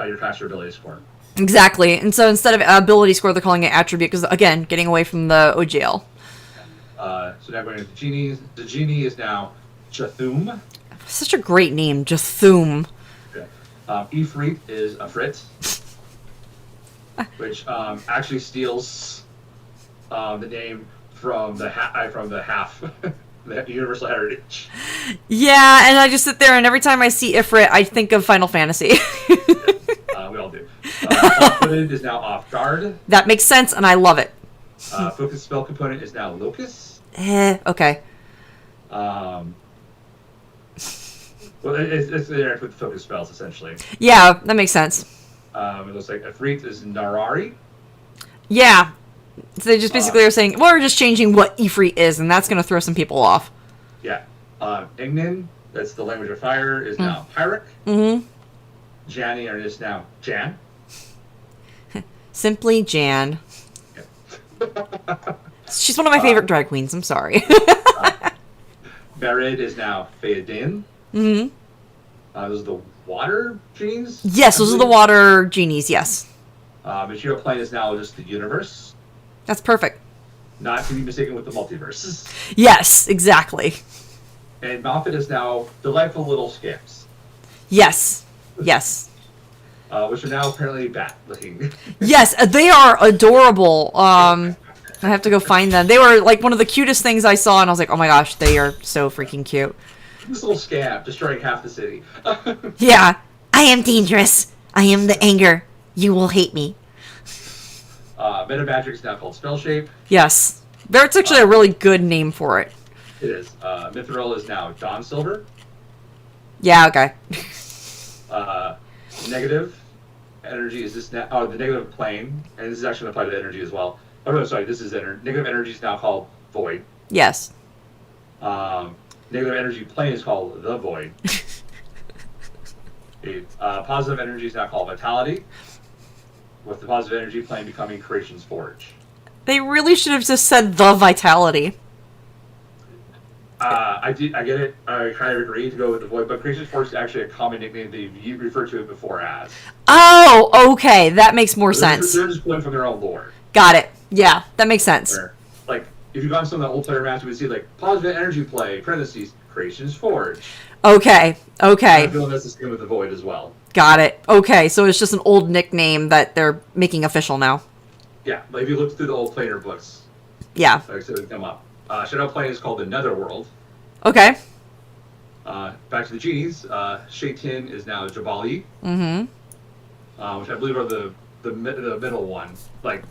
ability score? Exactly. And so instead of ability score, they're calling it attribute because, again, getting away from the OGL. So now going into genies. The genie is now Jathum. Such a great name, Jathum. Okay. Ifrit is Afrit, which actually steals the name from the half, the universal heritage. Yeah, and I just sit there, and every time I see Ifrit, I think of Final Fantasy. We all do. Off-footed is now off guard. That makes sense, and I love it. Focus spell component is now locus. Okay. Well, it's interact with focus spells essentially. Yeah, that makes sense. It looks like Afrit is Narari. Yeah. So they just basically are saying, well, we're just changing what Ifrit is, and that's going to throw some people off. Yeah. Ignin, that's the language of fire, is now Pyric. Mm-hmm. Janny is now Jan. Simply Jan. Yeah. She's one of my favorite drag queens, I'm sorry. Berid is now Theoden. Mm-hmm. Those are the water genies? Yes, those are the water genies, yes. Material plane is now just the universe. That's perfect. Not to be mistaken with the multiverses. Yes, exactly. And Malfit is now delightful little skips. Yes. Yes. Which are now apparently bat-looking. Yes, they are adorable. I have to go find them. They were like one of the cutest things I saw, and I was like, oh my gosh, they are so freaking cute. This little scab destroying half the city. Yeah. I am dangerous. I am the anger. You will hate me. Meta Magic is now called Spell Shape. Yes. That's actually a really good name for it. It is. Mithril is now Dawn Silver. Yeah, okay. Negative energy is this now. Oh, the negative plane, and this is actually going to apply to energy as well. Oh no, sorry. This is negative energy is now called Void. Yes. Negative energy plane is called the Void. Positive energy is now called Vitality, with the positive energy plane becoming Creation's Forge. They really should have just said the Vitality. I get it. I kind of agree to go with the Void, but Creation's Forge is actually a common nickname that you referred to it before as. Oh, okay. That makes more sense. They're just pulling from their own lore. Got it. Yeah, that makes sense. Where, like, if you've gone to some of the old player maps, you would see, like, positive energy play, parentheses, Creation's Forge. Okay. Okay. I'm feeling that's the same with the Void as well. Got it. Okay, so it's just an old nickname that they're making official now. Yeah, like if you look through the old player books, Yeah. like I said, it would come up. Shadow Plane is called the Netherworld. Okay. Back to the genies. Shaitin is now Jabali, Mm-hmm. which I believe are the middle one, like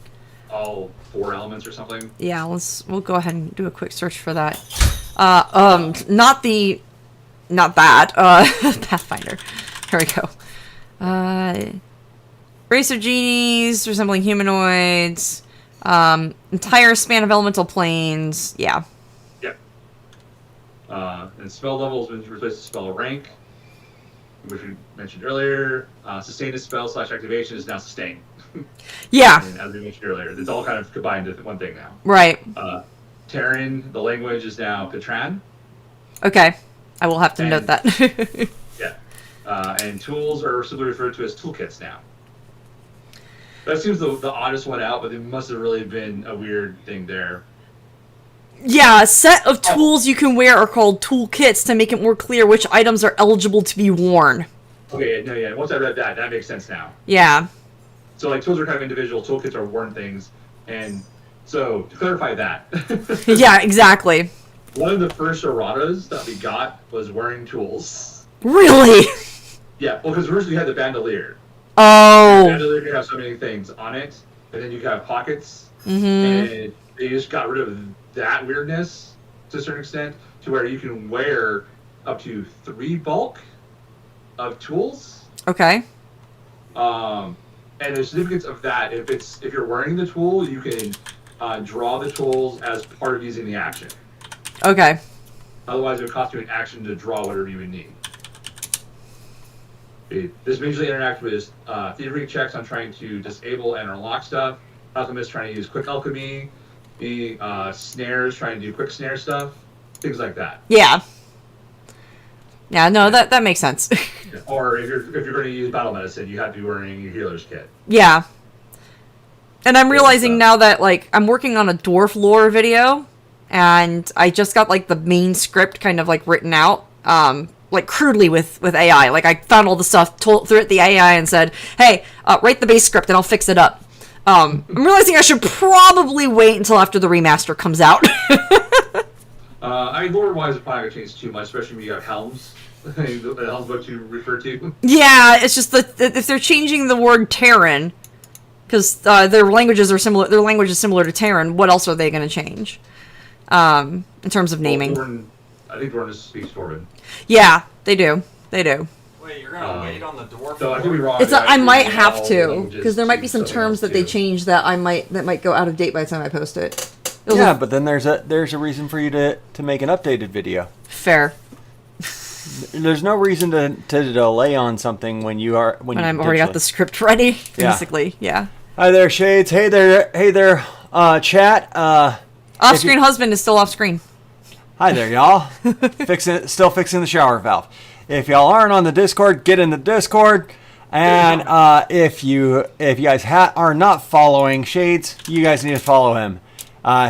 all 4 elements or something. Yeah, we'll go ahead and do a quick search for that. Not that. Pathfinder. There we go. Race of genies resembling humanoids. Entire span of elemental planes. Yeah. Yep. And spell level has been replaced with spell rank, which we mentioned earlier. Sustained spell / activation is now sustain. Yeah. And as we mentioned earlier, it's all kind of combined into one thing now. Right. Terran, the language is now Petran. Okay. I will have to note that. Yeah. And tools are simply referred to as toolkits now. That seems the oddest one out, but it must have really been a weird thing there. Yeah, a set of tools you can wear are called toolkits to make it more clear which items are eligible to be worn. Okay, no, yeah. Once I read that makes sense now. Yeah. So, like, tools are kind of individual, toolkits are worn things. And so, to clarify that. Yeah, exactly. One of the first erratas that we got was wearing tools. Really? Yeah, well, because first we had the bandolier. Oh. The bandolier could have so many things on it, and then you could have pockets. Mm-hmm. And they just got rid of that weirdness to a certain extent, to where you can wear up to 3 bulk of tools. Okay. And the significance of that, if you're wearing the tool, you can draw the tools as part of using the action. Okay. Otherwise, it would cost you an action to draw whatever you would need. This may usually interact with thievery checks on trying to disable and unlock stuff. Alchemists trying to use quick alchemy. Snares trying to do quick snare stuff. Things like that. Yeah. Yeah, no, that makes sense. Or if you're going to use battle medicine, you have to be wearing your healer's kit. Yeah. And I'm realizing now that, like, I'm working on a dwarf lore video, and I just got, like, the main script kind of, like, written out, like, crudely with AI. Like, I found all the stuff, threw it the AI and said, hey, write the base script and I'll fix it up. I'm realizing I should probably wait until after the remaster comes out. I mean, lore-wise, it's probably not going to change too much, especially when you have helms. The helms book you refer to. Yeah, it's just that if they're changing the word Terran, because their languages are similar, their language is similar to Terran, what else are they going to change? In terms of naming. I think Dorn speaks Dwarven. Yeah, they do. They do. Wait, you're gonna wait on the dwarf? So I could be wrong. I might have to, because there might be some terms that they change that might go out of date by the time I post it. Yeah, but then there's a reason for you to make an updated video. Fair. There's no reason to delay on something when When I'm already got the script ready, basically. Yeah. Hi there, Shades. Hey there, chat. Off-screen husband is still off-screen. Hi there, y'all. Still fixing the shower valve. If y'all aren't on the Discord, get in the Discord. And if you guys are not following Shades, you guys need to follow him.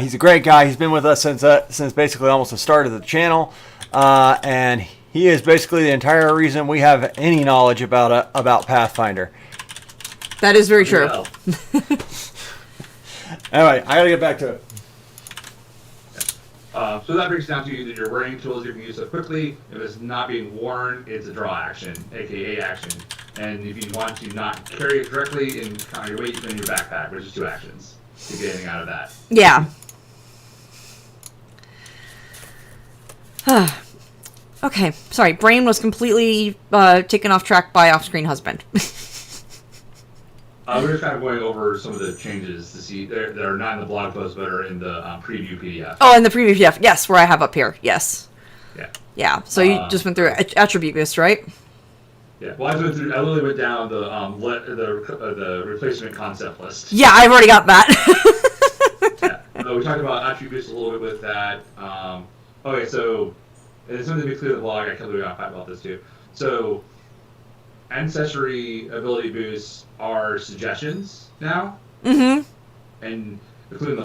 He's a great guy. He's been with us since basically almost the start of the channel, and he is basically the entire reason we have any knowledge about Pathfinder. That is very true. Anyway, I gotta get back to it. So that breaks down to you that you're wearing tools you can use so quickly. If it's not being worn, it's a draw action, aka action. And if you want to not carry it directly and count your weight, you put it in your backpack, which is 2 actions to get anything out of that. Yeah. Okay, sorry. Brain was completely taken off track by off-screen husband. We're just kind of going over some of the changes to see that are not in the blog post, but are in the preview PDF. Oh, in the preview PDF. Yes, where I have up here. Yes. Yeah. Yeah. So you just went through attribute list, right? Yeah. Well, I literally went down the replacement concept list. Yeah, I've already got that. Yeah. We talked about attribute boosts a little bit with that. Okay, so and it's something to be clear in the blog. I can't believe I got about this too. So ancestry ability boosts are suggestions now, Mm-hmm. and including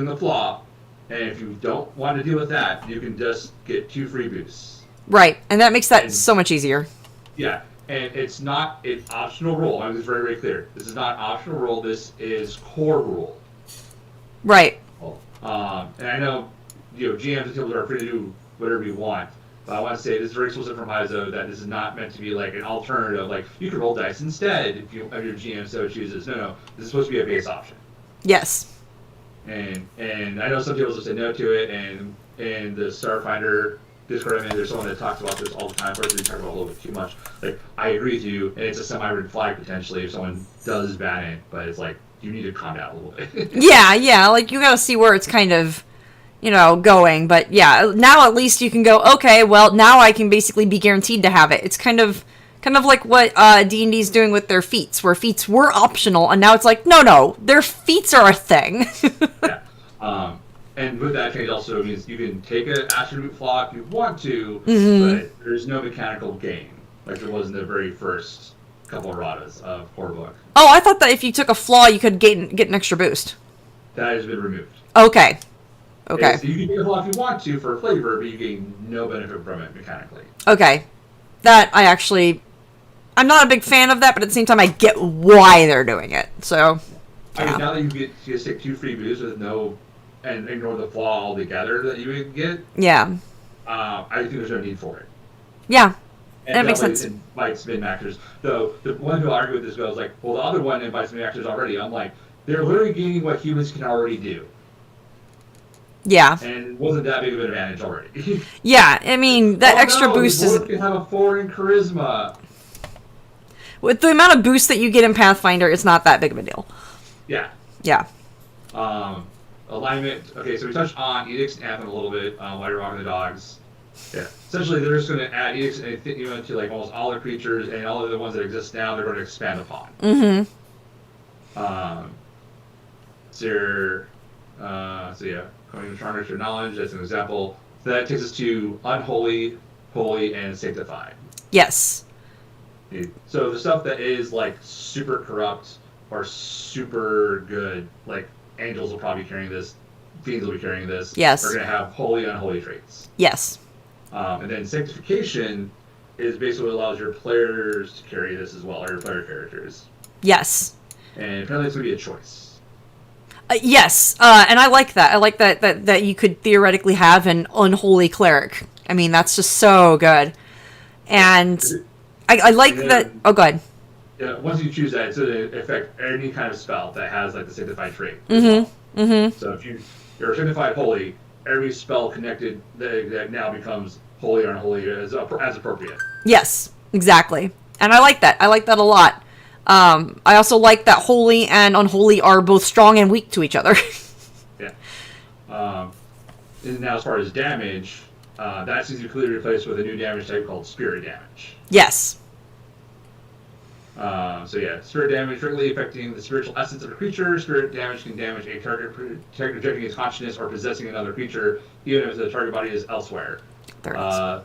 the flaw. And if you don't want to deal with that, you can just get 2 free boosts. Right, and that makes that so much easier. Yeah, and it's not an optional rule. I'm just very, very clear. This is not an optional rule. This is core rule. Right. And I know, GMs and tables are free to do whatever you want. But I want to say this is very explicit from Paizo that this is not meant to be like an alternative. Like you can roll dice instead if your GM so chooses. No, this is supposed to be a base option. Yes. And I know some tables will say no to it. And in the Starfinder Discord, there's someone that talks about this all the time. Of course, they talk about it a little bit too much. Like I agree with you, and it's a semi-red flag potentially if someone does ban it. But it's like you need to calm down a little bit. Yeah. Like you gotta see where it's kind of, going. But yeah, now at least you can go, okay, well, now I can basically be guaranteed to have it. It's kind of like what D&D's doing with their feats, where feats were optional, and now it's like, no, their feats are a thing. Yeah. And with that change also means you can take an attribute flaw if you want to, but there's no mechanical gain, like there was in the very first couple of ratas of Core Book. Oh, I thought that if you took a flaw, you could get an extra boost. That has been removed. Okay. So you can take a flaw if you want to for flavor, but you gain no benefit from it mechanically. Okay. That I'm not a big fan of that, but at the same time, I get why they're doing it. So, yeah. I mean, now that you just take 2 free boosts with and ignore the flaw altogether that you would get. Yeah. I think there's no need for it. Yeah. And that makes sense. It invites min-maxers. Though the one who argue with this goes like, well, the other one invites min-maxers already. I'm like, they're literally gaining what humans can already do. Yeah. And it wasn't that big of an advantage already. Yeah, I mean, that extra boost is... can have a 4 in charisma. With the amount of boost that you get in Pathfinder, it's not that big of a deal. Yeah. Yeah. Alignment. Okay, so we touched on Edicts and Anthem a little bit while you're walking the dogs. Yeah. Essentially, they're just going to add Edicts and to like almost all the creatures and all of the ones that exist now, they're going to expand upon. Mm-hmm. So yeah, coming to Charmers your knowledge, that's an example. So that takes us to Unholy holy, and sanctified. Yes. So the stuff that is like super corrupt or super good, like angels will probably be carrying this, fiends will be carrying this. Yes. Are going to have holy, unholy traits. Yes. And then sanctification is basically what allows your players to carry this as well, or your player characters. Yes. And apparently it's going to be a choice. Yes, and I like that. I like that you could theoretically have an unholy cleric. I mean, that's just so good. And I like that. Oh, go ahead. Yeah, once you choose that, it's going to affect any kind of spell that has like the sanctified trait. Mm-hmm. Mm-hmm. So if you're sanctified holy, every spell connected that now becomes holy or unholy as appropriate. Yes, exactly. And I like that. I like that a lot. I also like that holy and unholy are both strong and weak to each other. Yeah. And now as far as damage, that seems to be clearly replaced with a new damage type called spirit damage. Yes. So yeah, spirit damage directly affecting the spiritual essence of a creature. Spirit damage can damage a target projecting its consciousness or possessing another creature, even if the target body is elsewhere. There it is.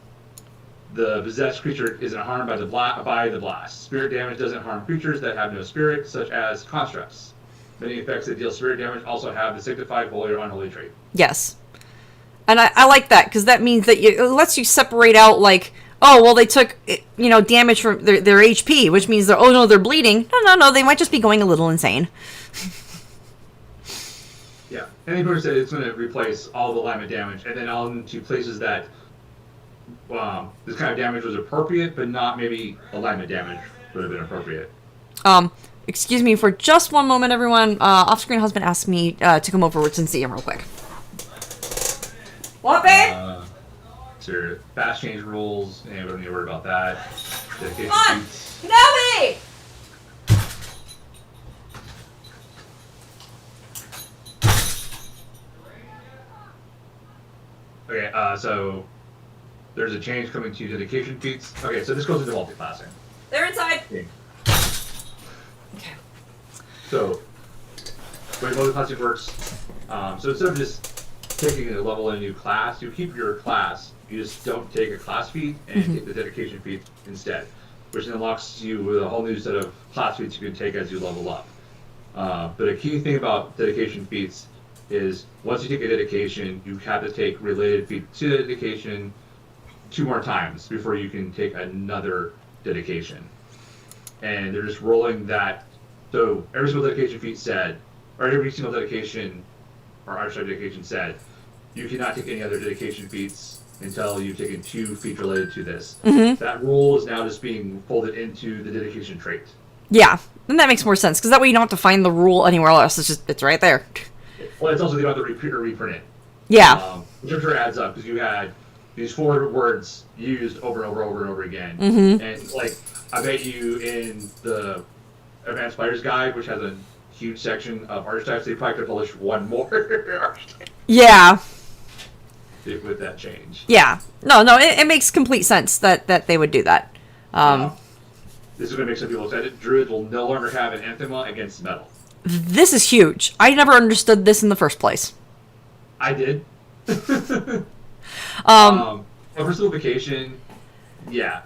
The possessed creature isn't harmed by the blast. Spirit damage doesn't harm creatures that have no spirit, such as constructs. Many effects that deal spirit damage also have the sanctified, holy, or unholy trait. Yes. And I like that, because that means that it lets you separate out, like, oh, well, they took, damage from their HP, which means they're bleeding. No, they might just be going a little insane. Yeah, and they said it's going to replace all the alignment damage, and then on to places that this kind of damage was appropriate, but not maybe alignment damage would have been appropriate. Excuse me for just one moment, everyone. Off-screen husband asked me to come over and see him real quick. What, babe? So fast change rules, and we don't need to worry about that. Dedication Come on! feats. Nelly! Okay, so there's a change coming to dedication feats. Okay, so this goes into multi-classing. They're inside. Okay. Okay. So, the way multi-classing works, so instead of just taking a level in a new class, you keep your class, you just don't take a class feat and take the dedication feat instead, which then unlocks you with a whole new set of class feats you can take as you level up. But a key thing about dedication feats is once you take a dedication, you have to take related feat to the dedication 2 more times before you can take another dedication. And they're just rolling that. So every single dedication feat said, or every single dedication, or archetype dedication said, you cannot take any other dedication feats until you've taken 2 feats related to this. Mm-hmm. That rule is now just being folded into the dedication trait. Yeah, and that makes more sense, because that way you don't have to find the rule anywhere else. It's right there. Well, it's also they don't have to repeat or reprint it. Yeah. Which I'm sure adds up, because you had these 4 words used over and over and over and over again. Mm-hmm. And, like, I bet you in the Advanced Player's Guide, which has a huge section of archetypes, they probably could publish 1 more archetype. Yeah. With that change. Yeah. No, it makes complete sense that they would do that. This is going to make some people excited. Druids will no longer have an anathema against metal. This is huge. I never understood this in the first place. I did. For simplification, yeah.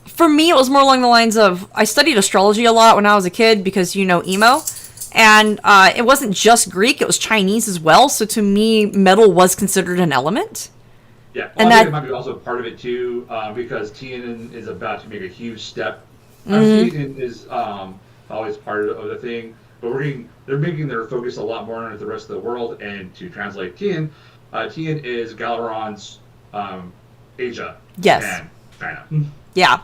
For me, it was more along the lines of, I studied astrology a lot when I was a kid because, emo. And it wasn't just Greek, it was Chinese as well. So to me, metal was considered an element. Yeah, and I think it might be also part of it too, because TNN is about to make a huge step. TNN is always part of the thing, but they're making their focus a lot more on the rest of the world. And to translate TN, TN is Galaron's Asia, Yes. and China. Yeah.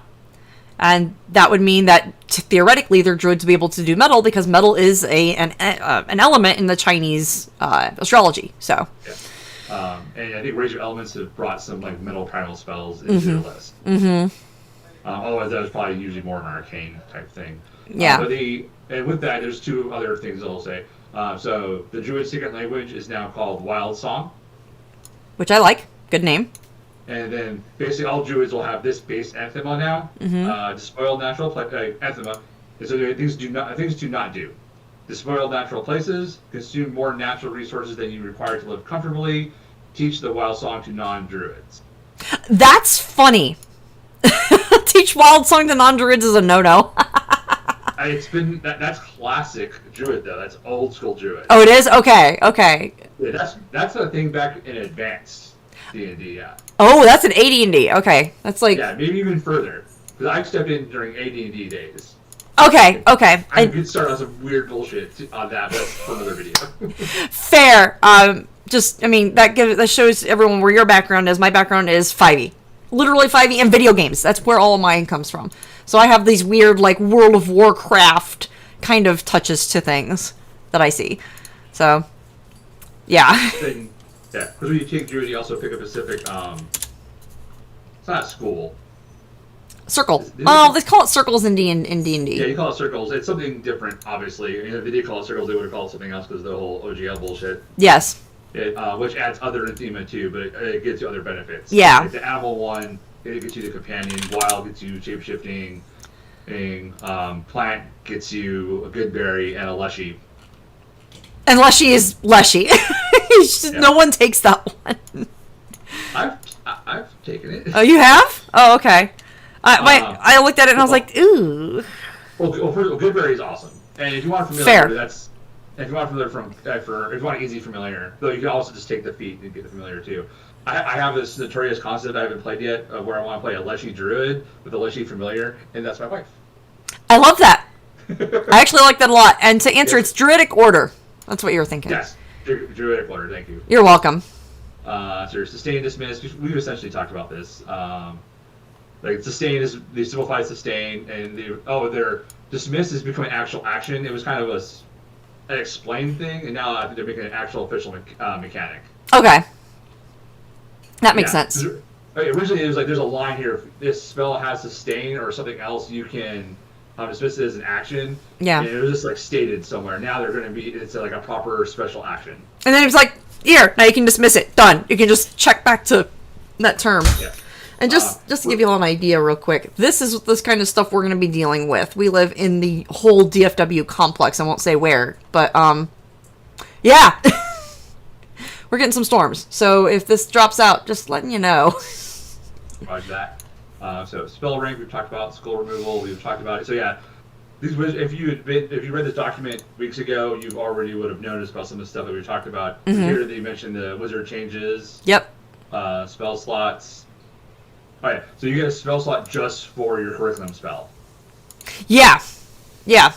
And that would mean that theoretically their druids would be able to do metal because metal is an element in the Chinese astrology. So. Yeah. And I think Razor Elements have brought some like metal primal spells into their list. Otherwise, that was probably usually more of an arcane type thing. Yeah. And with that, there's 2 other things I'll say. So the Druid secret language is now called Wild Song. Which I like. Good name. And then basically all Druids will have this base anathema now. Despoil natural anathema. And so things do not do. Despoil natural places. Consume more natural resources than you require to live comfortably. Teach the Wild Song to non-Druids. That's funny. Teach wild song to non-druids is a no-no. It's been that's classic druid though. That's old school druid. Oh, it is? Okay, okay. Yeah, that's a thing back in advanced D&D. Yeah. Oh, that's an AD&D. Okay, that's like. Yeah, maybe even further. Because I stepped in during AD&D days. Okay, okay. I could start on some weird bullshit on that, but that's for another video. Fair. Just, I mean, that shows everyone where your background is. My background is 5e. Literally 5e and video games. That's where all of mine comes from. So I have these weird, like, World of Warcraft kind of touches to things that I see. So, yeah. Then, yeah, because when you take druid, you also pick a specific, it's not a school. Circle. Oh, they call it circles in D&D. Yeah, you call it circles. It's something different, obviously. I mean, if they did call it circles, they would have called it something else because of the whole OGL bullshit. Yes. Which adds other enthema too, but it gets you other benefits. Yeah. Like the animal one, it gets you the companion. Wild gets you shapeshifting. Plant gets you a good berry and a lushy. And Leshy is Leshy. No one takes that one. I've taken it. Oh, you have? Oh, okay. I looked at it and I was like, ooh. Well, good berry is awesome. And if you want familiar, Fair. If you want familiar if you want easy familiar, though you can also just take the feat and get the familiar too. I have this notorious concept I haven't played yet where I want to play a Leshy Druid with a Leshy familiar, and that's my wife. I love that. I actually like that a lot. And to answer, it's Druidic Order. That's what you were thinking. Yes, Druidic Order. Thank you. You're welcome. So sustain, dismiss. We've essentially talked about this. Like sustain is they simplify sustain, and their dismiss is becoming actual action. It was kind of an explained thing, and now I think they're making an actual official mechanic. Okay. That makes sense. Originally, it was like there's a line here. If this spell has sustain or something else, you can dismiss it as an action. Yeah. And it was just like stated somewhere. Now they're going to be it's like a proper special action. And then it was like, here, now you can dismiss it. Done. You can just check back to that term. Yeah. And just to give you all an idea real quick, this is this kind of stuff we're going to be dealing with. We live in the whole DFW complex. I won't say where, but yeah. We're getting some storms. So if this drops out, just letting you know. Roger that. So spell rank we've talked about, skull removal we've talked about it. So yeah, if you read this document weeks ago, you already would have noticed about some of the stuff that we talked about. Mm-hmm. Here they mentioned the wizard changes. Yep. Spell slots. Oh yeah, so you get a spell slot just for your curriculum spell. Yeah. Yeah.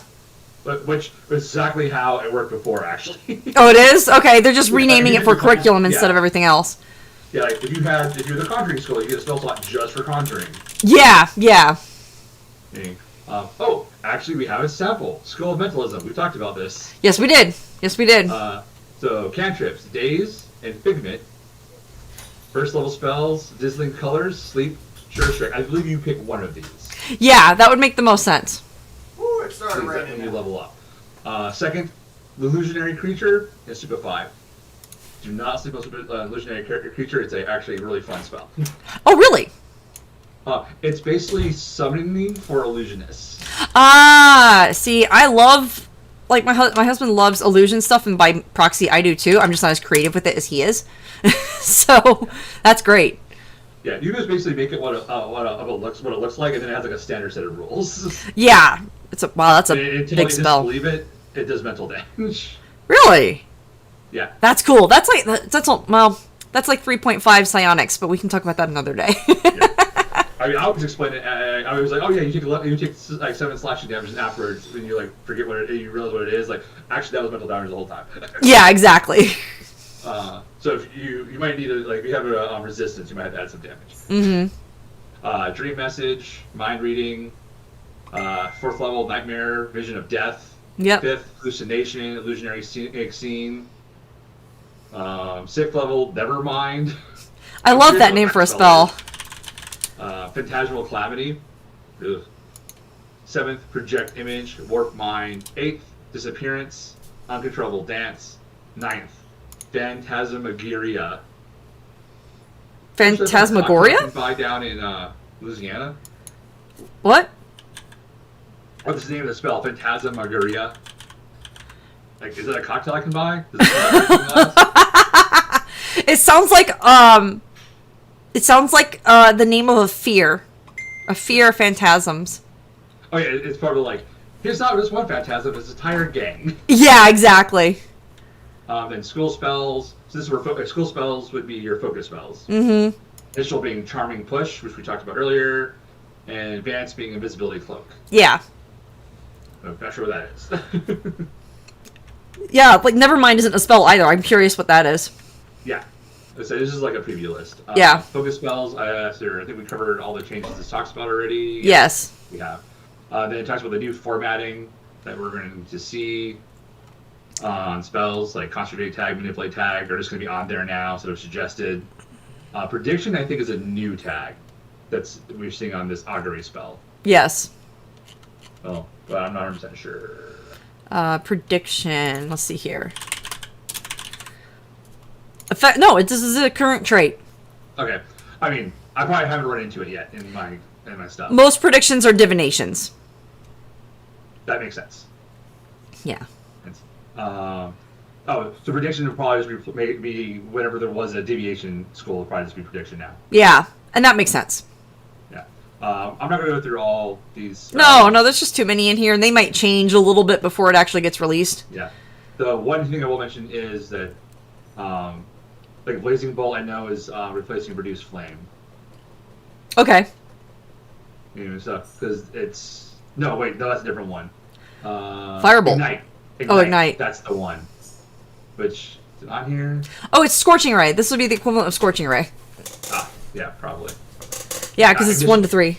Which is exactly how it worked before, actually. Oh, it is? Okay, they're just renaming it for curriculum instead of everything else. Yeah, like if you're the conjuring school, you get a spell slot just for conjuring. Yeah, yeah. Actually, we have a sample. School of Mentalism. We talked about this. Yes, we did. Yes, we did. So cantrips, daze, and figment. First level spells, Dazzling Colors, Sleep, Sure Strike. I believe you pick one of these. Yeah, that would make the most sense. Ooh, it started When raining. you level up. Second, Illusionary Creature is Super 5. Do not sleep on Illusionary Creature. It's actually a really fun spell. Oh, really? It's basically summoning for illusionists. Ah, see, I love, like, my husband loves illusion stuff, and by proxy, I do too. I'm just not as creative with it as he is. So, that's great. Yeah, you just basically make it what it looks like, and then it has like a standard set of rules. Yeah. That's a Until big you spell. disbelieve it, it does mental damage. Really? Yeah. That's cool. That's like 3.5 psionics, but we can talk about that another day. Yeah. I mean, I always explain it. I was like, oh yeah, you take like 7 slashing damage, and afterwards, when you like forget you realize what it is. Like, actually, that was mental damage the whole time. Yeah, exactly. So if you might need if you have a resistance, you might have to add some damage. Mm-hmm. Dream message, mind reading, 4th level nightmare, vision of death. Yep. 5th hallucination, illusionary scene. 6th level nevermind. I love that name for a spell. Phantasmal calamity. Ugh. 7th project image, warp mind. 8th disappearance, uncontrollable dance. 9th phantasmagoria. Phantasmagoria? You can buy down in Louisiana. What? What's the name of the spell? Phantasmagoria. Like, is it a cocktail I can buy? Does it It sounds like It sounds like the name of a fear of phantasms. Oh yeah, it's probably like, here's not just one phantasm, it's an entire gang. Yeah, exactly. And school spells. So this is where school spells would be your focus spells. Mm-hmm. Initial being Charming Push, which we talked about earlier, and Advanced being Invisibility Cloak. Yeah. I'm not sure what that is. Yeah, like Nevermind isn't a spell either. I'm curious what that is. Yeah. So this is like a preview list. Yeah. Focus spells, I think we covered all the changes this talks about already. Yes. We have. Then it talks about the new formatting that we're going to see on spells, like Concentrate Tag, Manipulate Tag, are just going to be on there now, so they're suggested. Prediction, I think, is a new tag that's we're seeing on this Augury spell. Yes. Oh, but I'm not 100% sure. Prediction. Let's see here. No, this is a current trait. Okay. I mean, I probably haven't run into it yet in my stuff. Most predictions are divinations. That makes sense. Yeah. So prediction would probably just be whenever there was a deviation school, would probably just be prediction now. Yeah, and that makes sense. Yeah. I'm not going to go through all these. No, there's just too many in here, and they might change a little bit before it actually gets released. Yeah. The one thing I will mention is that, like Blazing Bolt, I know is replacing Reduce Flame. Okay. You know, so because it's no, that's a different one. Firebolt. Ignite. Oh, Ignite. That's the one. Which is it on here? Oh, it's Scorching Ray. This would be the equivalent of Scorching Ray. Yeah, probably. Yeah, because it's 1 to 3.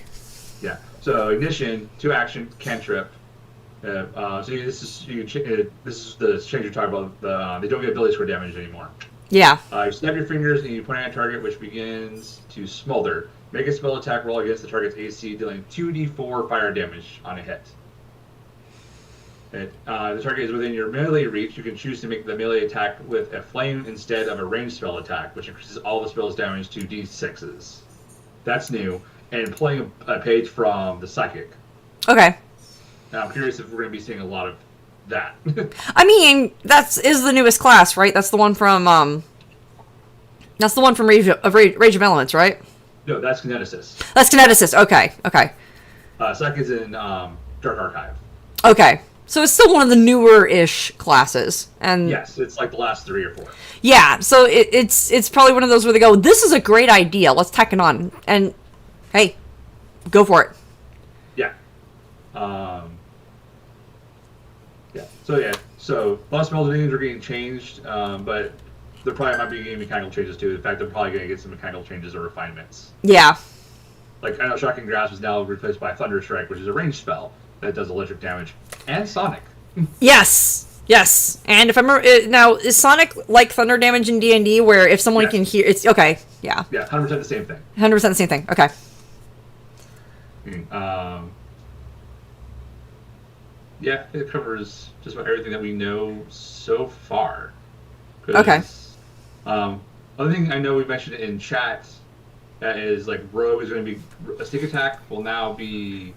Yeah. So Ignition, 2 action, cantrip. This is the change you're talking about. They don't get ability score damage anymore. Yeah. You snap your fingers and you point at a target, which begins to smolder. Make a spell attack roll against the target's AC, dealing 2d4 fire damage on a hit. The target is within your melee reach. You can choose to make the melee attack with a flame instead of a ranged spell attack, which increases all the spell's damage to d6s. That's new. And pulling a page from the Psychic. Okay. Now, I'm curious if we're going to be seeing a lot of that. I mean, is the newest class, right? That's the one from Rage of Elements, right? No, that's Kineticist. That's Kineticist. Okay. Psychic's in Dark Archive. Okay. So it's still one of the newer-ish classes, and yes, it's like the last 3 or 4. Yeah, so it's probably one of those where they go, "This is a great idea. Let's tack it on," and hey, go for it. Yeah. So a lot of spell names are getting changed, but there probably might be getting mechanical changes too. In fact, they're probably going to get some mechanical changes or refinements. Yeah. Like I know Shocking Grasp is now replaced by Thunder Strike, which is a ranged spell that does electric damage and sonic. Yes. And if I remember, now is sonic like thunder damage in D&D, where if someone can hear, it's okay. Yeah. Yeah, 100% the same thing. 100% the same thing. Okay. Yeah, it covers just about everything that we know so far. Okay. Other thing I know we mentioned in chat that is like Rogue is going to be a sneak attack will now be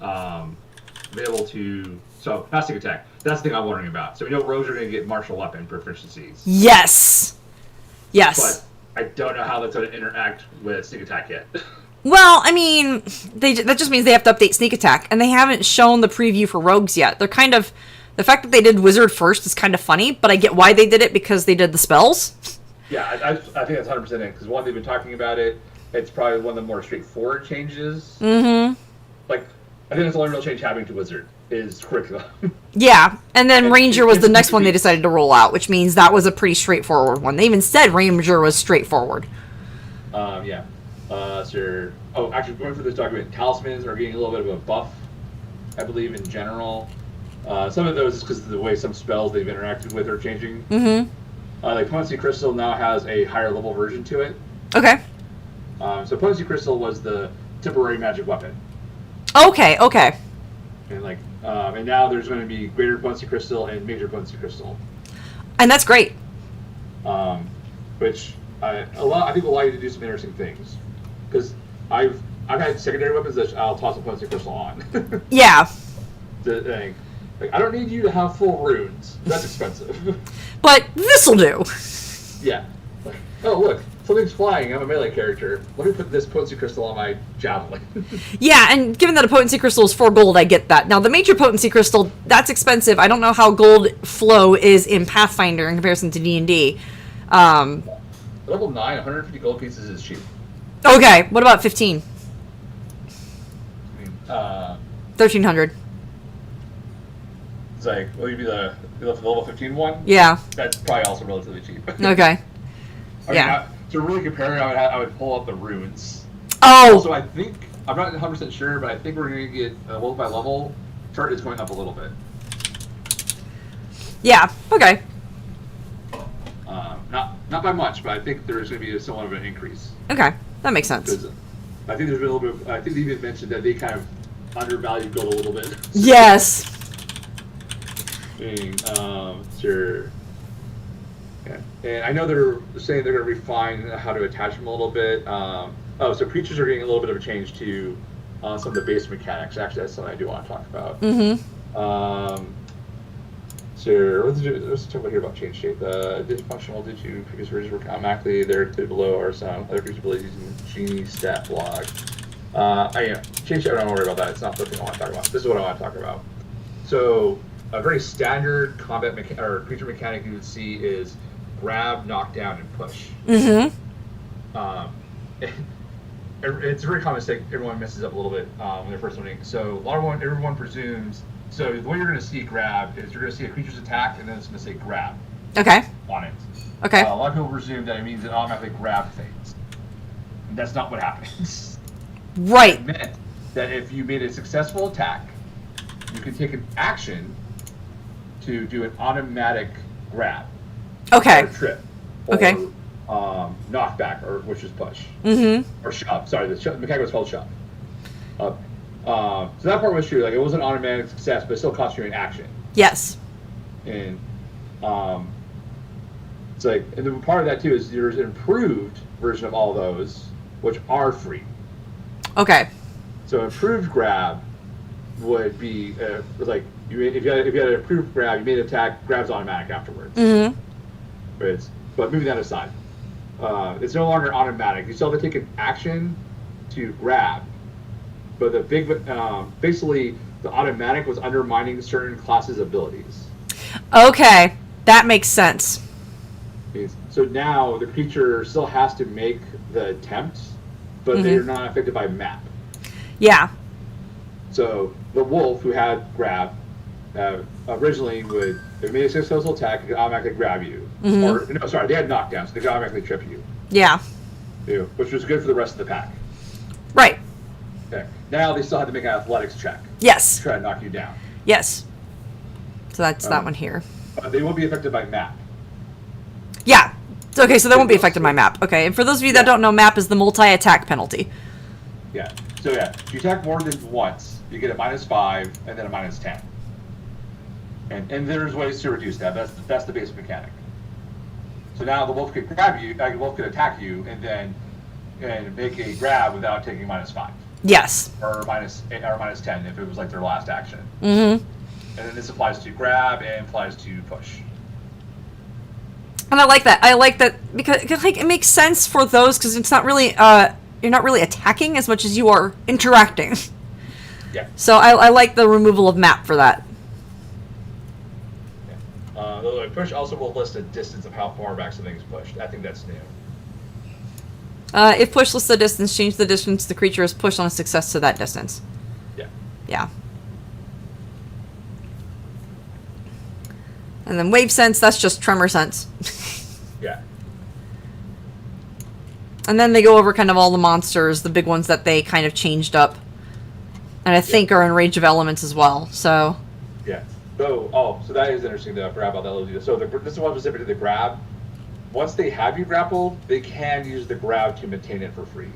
available to not sneak attack. That's the thing I'm wondering about. So we know rogues are going to get martial weapon proficiencies. Yes. But I don't know how that's going to interact with sneak attack yet. Well, I mean, that just means they have to update sneak attack, and they haven't shown the preview for rogues yet. They're kind of the fact that they did wizard first is kind of funny, but I get why they did it because they did the spells. Yeah, I think that's 100% in because one, they've been talking about it. It's probably one of the more straightforward changes. Mm-hmm. Like, I think that's the only real change happening to wizard is curriculum. Yeah, and then Ranger was the next one they decided to roll out, which means that was a pretty straightforward one. They even said Ranger was straightforward. Yeah. Actually, going through this document, talismans are getting a little bit of a buff, I believe, in general. Some of those is because of the way some spells they've interacted with are changing. Mm-hmm. Like Potency Crystal now has a higher level version to it. Okay. So Potency Crystal was the temporary magic weapon. Okay. And and now there's going to be Greater Potency Crystal and Major Potency Crystal. And that's great. Which I think will allow you to do some interesting things. Because I've had secondary weapons that I'll toss a Potency Crystal on. Yeah. I don't need you to have full runes. That's expensive. But this'll do. Yeah. Oh, look. something's flying. I'm a melee character. Let me put this potency crystal on my javelin. Yeah, and given that a potency crystal is 4 gold, I get that. Now, the major potency crystal, that's expensive. I don't know how gold flow is in Pathfinder in comparison to D&D. Level 9, 150 gold pieces is cheap. Okay, what about 15? I mean, 1,300. it's like, will you be the level 15 one? Yeah. That's probably also relatively cheap. Okay. I Yeah. mean, to really compare, I would pull up the runes. Oh! Also, I think, I'm not 100% sure, but I think we're going to get level by level. Chart is going up a little bit. Yeah, okay. Not by much, but I think there's going to be somewhat of an increase. Okay, that makes sense. Because I think there's been a little bit. I think they even mentioned that they kind of undervalued gold a little bit. Yes. Sure. Yeah. And I know they're saying they're going to refine how to attach them a little bit. So creatures are getting a little bit of a change to some of the base mechanics. Actually, that's something I do want to talk about. Mm-hmm. So let's talk about here about change shape. Dysfunctional did you previous versions were automatically there to below or some other creature abilities in Genie stat block. Change shape. I don't worry about that. It's not the thing I want to talk about. This is what I want to talk about. So a very standard combat or creature mechanic you would see is grab, knock down, and push. Mm-hmm. It's a very common mistake. Everyone messes up a little bit when they're first learning. So everyone presumes. So the way you're going to see grab is you're going to see a creature's attack, and then it's going to say grab Okay. on it. Okay. A lot of people presume that it means it automatically grab things. And that's not what happens. Right. It meant that if you made a successful attack, you can take an action to do an automatic grab. Okay. Or trip. Or, Okay. Knockback, or which is push. Mm-hmm. Or shove. Sorry, the mechanic was called shove. So that part was true. Like, it wasn't an automatic success, but it still cost you an action. Yes. And it's like, and then part of that too is there's an improved version of all those, which are free. Okay. So improved grab would be like if you had an improved grab, you made an attack, grab's automatic afterwards. Mm-hmm. But moving that aside, it's no longer automatic. You still have to take an action to grab. But the basically the automatic was undermining certain classes' abilities. Okay. That makes sense. So now the creature still has to make the attempt, but they're not affected by map. Yeah. So the wolf who had grab originally would, if it made a successful attack, it could automatically grab you. Or no, sorry, they had knockdown, so they could automatically trip you. Yeah. Which was good for the rest of the pack. Right. Okay. Now they still had to make an athletics check Yes. to try to knock you down. Yes. So that's that one here. They will be affected by map. Yeah. Okay, so that won't be affected by map. Okay, and for those of you that don't know, map is the multi-attack penalty. Yeah. So yeah, if you attack more than once, you get a -5 and then a -10. And there's ways to reduce that. That's the basic mechanic. So now the wolf could grab you, the wolf could attack you, and make a grab without taking -5. Yes. Or -10 if it was like their last action. Mm-hmm. And then this applies to grab and applies to push. And I like that. I like that because like it makes sense for those because it's not really you're not really attacking as much as you are interacting. Yeah. So I like the removal of map for that. Yeah. The push also will list a distance of how far back something is pushed. I think that's new. If push lists the distance, change the distance the creature is pushed on a success to that distance. Yeah. Yeah. And then wave sense, that's just tremor sense. Yeah. And then they go over kind of all the monsters, the big ones that they kind of changed up. And I think are in range of elements as well, so... Yeah. So that is interesting to grab about that little detail. So this is one specific to the grab. Once they have you grappled, they can use the grab to maintain it for free.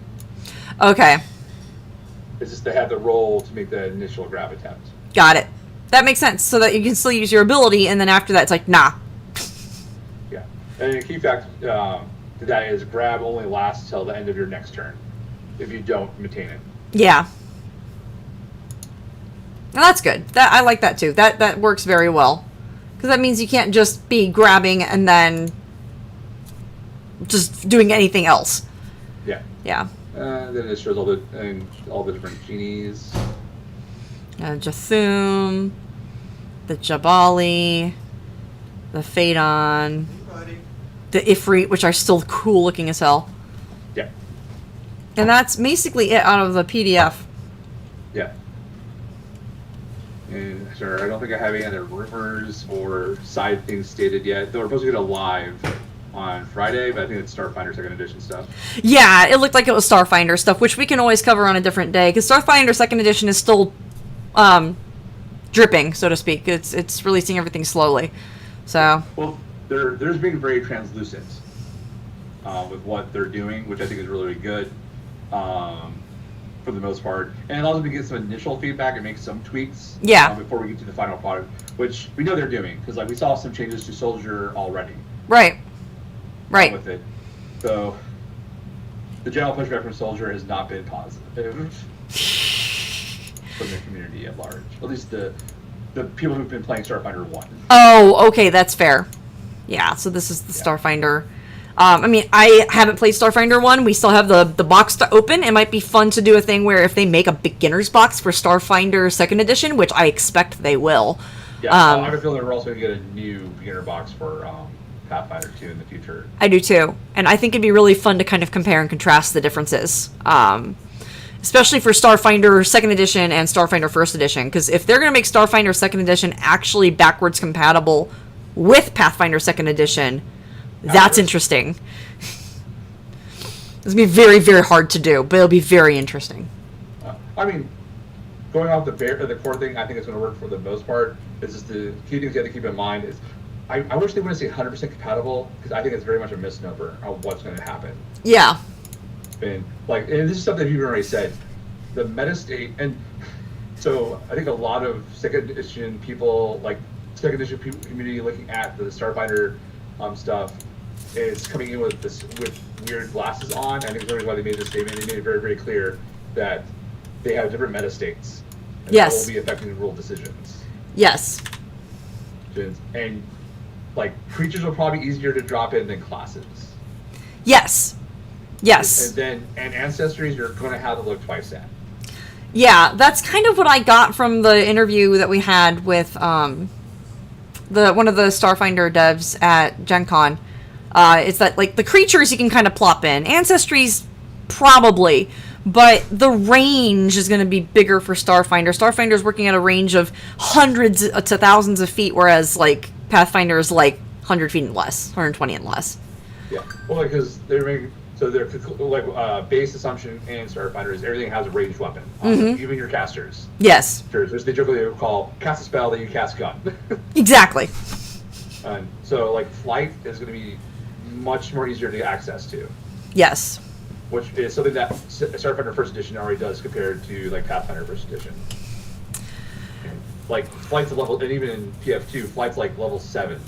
Okay. It's just they have the roll to make the initial grab attempt. Got it. That makes sense, so that you can still use your ability, and then after that, it's like, nah. Yeah. And a key fact to that is grab only lasts till the end of your next turn if you don't maintain it. Yeah. And that's good. I like that too. That works very well. Because that means you can't just be grabbing and then just doing anything else. Yeah. Yeah. Then it shows all the different genies. Jathum, the Jabali, the Phaedon, the Ifrit, which are still cool looking as hell. Yeah. And that's basically it out of the PDF. Yeah. And sure, I don't think I have any other rumors or side things stated yet. Though we're supposed to get a live on Friday, but I think it's Starfinder 2nd Edition stuff. Yeah, it looked like it was Starfinder stuff, which we can always cover on a different day, because Starfinder 2nd Edition is still dripping, so to speak. It's releasing everything slowly. So. Well, they're being very translucent with what they're doing, which I think is really, really good. For the most part, and also we get some initial feedback and make some tweaks. Yeah. Before we get to the final product, which we know they're doing, because like we saw some changes to Soldier already. Right. Right. With it, so the general pushback from Soldier has not been positive from the community at large. At least the people who've been playing Starfinder 1. Oh, okay, that's fair. Yeah. So this is the Starfinder. I mean, I haven't played Starfinder 1. We still have the box to open. It might be fun to do a thing where if they make a beginner's box for Starfinder 2nd Edition, which I expect they will. Yeah, I have a feeling we're also going to get a new beginner box for Pathfinder 2 in the future. I do too. And I think it'd be really fun to kind of compare and contrast the differences. Especially for Starfinder 2nd Edition and Starfinder 1st Edition. Because if they're going to make Starfinder 2nd Edition actually backwards compatible with Pathfinder 2nd Edition... That's interesting. It's going to be very, very hard to do, but it'll be very interesting. I mean, going off the core thing, I think it's going to work for the most part. It's just the key things you have to keep in mind is, I wish they wouldn't say 100% compatible, because I think it's very much a misnomer of what's going to happen. Yeah. And this is something you've already said, the meta state, and so I think a lot of 2nd Edition people, like 2nd Edition community looking at the Starfinder stuff, is coming in with weird glasses on. I think that's why they made this statement. They made it very, very clear that they have different meta states. And that will be affecting rule decisions. Yes. And creatures will probably be easier to drop in than classes. Yes. Yes. And ancestries you're going to have to look twice at. Yeah, that's kind of what I got from the interview that we had with one of the Starfinder devs at Gen Con. It's that the creatures you can kind of plop in. Ancestries, probably. But the range is going to be bigger for Starfinder. Starfinder's working at a range of hundreds to thousands of feet, whereas Pathfinder is 100 feet and less, 120 and less. Yeah, well, because they're making their base assumption in Starfinder is everything has a ranged weapon, even your casters. Yes. Which they jokingly call cast a spell that you cast gun. Exactly. And so flight is going to be much more easier to get access to. Yes. Which is something that Starfinder 1st Edition already does compared to Pathfinder 1st Edition. Flight's a level, and even in PF2, flight's level 7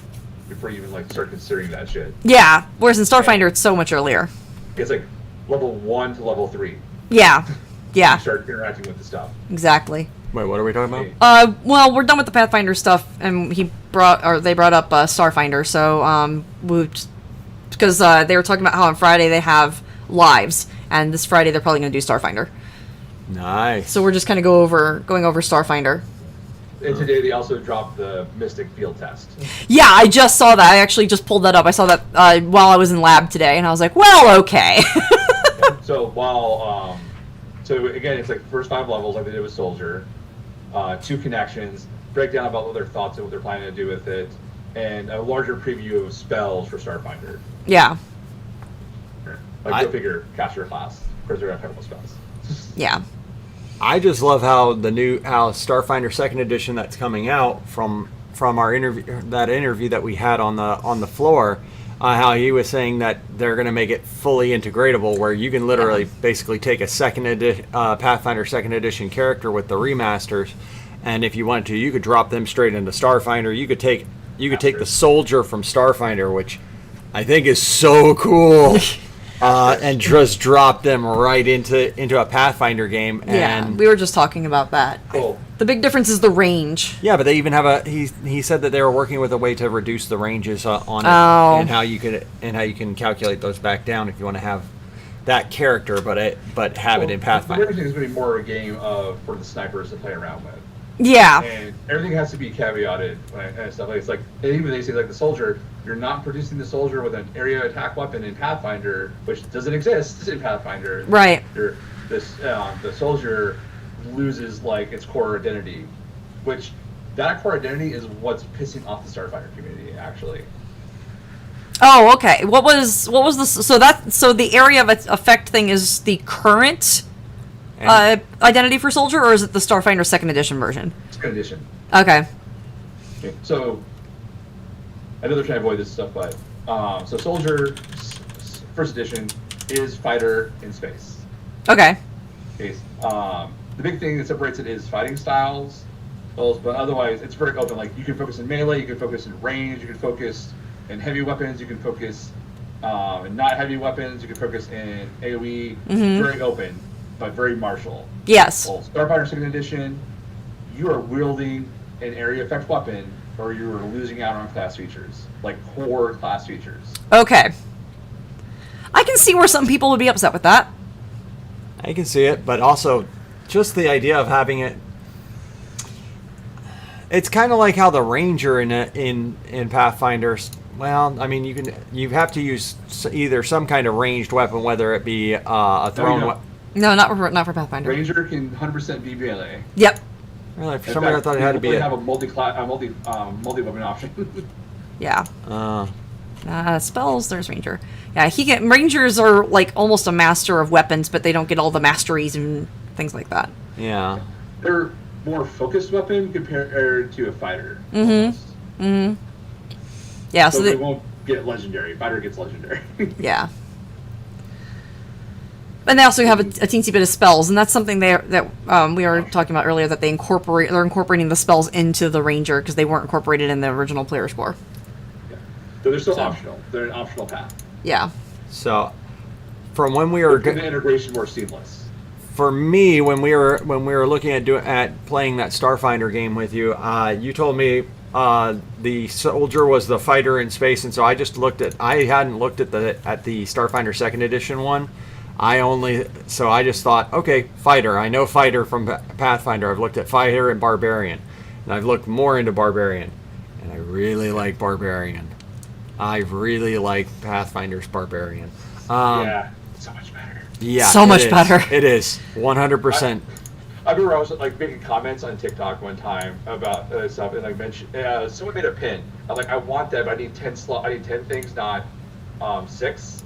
before you even start considering that shit. Yeah, whereas in Starfinder it's so much earlier. It's level 1 to level 3. Yeah. Yeah. You start interacting with the stuff. Exactly. Wait, what are we talking about? Well, we're done with the Pathfinder stuff, and they brought up Starfinder, so because they were talking about how on Friday they have lives, and this Friday they're probably going to do Starfinder. Nice. So we're just kind of going over Starfinder. And today they also dropped the Mystic field test. Yeah, I just saw that. I actually just pulled that up. I saw that while I was in lab today, and I was like, well, okay. So so again, it's first 5 levels like they did with Soldier, 2 connections, breakdown about what their thoughts and what they're planning to do with it, and a larger preview of spells for Starfinder. Yeah. Go figure, caster class. Of course, they're going to have a couple spells. Yeah. I just love how Starfinder 2nd Edition that's coming out from our interview that we had on the floor, how he was saying that they're going to make it fully integratable, where you can literally basically take a Pathfinder 2nd Edition character with the remasters, and if you wanted to, you could drop them straight into Starfinder. You could take the soldier from Starfinder, which I think is so cool. and just drop them right into a Pathfinder game. Yeah, And we were just talking about that. Cool. The big difference is the range. yeah, but they even have he said that they were working with a way to reduce the ranges on it, Oh. and how you can calculate those back down if you want to have that character, but have it in Pathfinder. Everything is going to be more a game for the snipers to play around with. Yeah. And everything has to be caveated and stuff. Like it's like, and even they say like the soldier, you're not producing the soldier with an area attack weapon in Pathfinder, which doesn't exist in Pathfinder. Right. The soldier loses like its core identity, which that core identity is what's pissing off the Starfighter community actually. Oh, okay. What was the so the area of effect thing is the current identity for soldier, or is it the Starfinder second edition version? Second edition. Okay. Okay, so I know they're trying to avoid this stuff, but so soldier first edition is fighter in space. Okay. Okay. The big thing that separates it is fighting styles, but otherwise it's very open. Like you can focus in melee, you can focus in range, you can focus in heavy weapons, you can focus in not heavy weapons, you can focus in AoE. Mm-hmm. Very open, but very martial. Yes. Well, Starfighter second edition, you are wielding an area effect weapon, or you are losing out on class features, like core class features. Okay. I can see where some people would be upset with that. I can see it, but also just the idea of having it. It's kind of like how the Ranger in Pathfinder. Well, I mean, you have to use either some kind of ranged weapon, whether it be a thrown weapon. No, not for Pathfinder. Ranger can 100% be melee. Yep. Really, for some reason I thought it had to be have a multi weapon option. Yeah. Spells. There's Ranger. Yeah, Rangers are like almost a master of weapons, but they don't get all the masteries and things like that. Yeah. They're more focused weapon compared to a fighter. Mm-hmm. Mm-hmm. Yeah. So So they won't get legendary. Fighter gets legendary. Yeah. And they also have a teensy bit of spells, and that's something that we were talking about earlier, that they're incorporating the spells into the Ranger because they weren't incorporated in the original player score. Yeah. So they're still optional. They're an optional path. Yeah. So, from when we were the integration more seamless. For me, when we were looking at playing that Starfinder game with you, you told me the soldier was the fighter in space, and so I hadn't looked at the Starfinder second edition one. I just thought, okay, fighter. I know fighter from Pathfinder. I've looked at fighter and barbarian, and I've looked more into barbarian, and I really like barbarian. I really like Pathfinder's barbarian. Yeah, so much better. Yeah, so much better. It is 100%. I remember I was like making comments on TikTok one time about stuff, and like mentioned someone made a pin. I'm like, I want that, but I need 10 I need 10 things, not 6.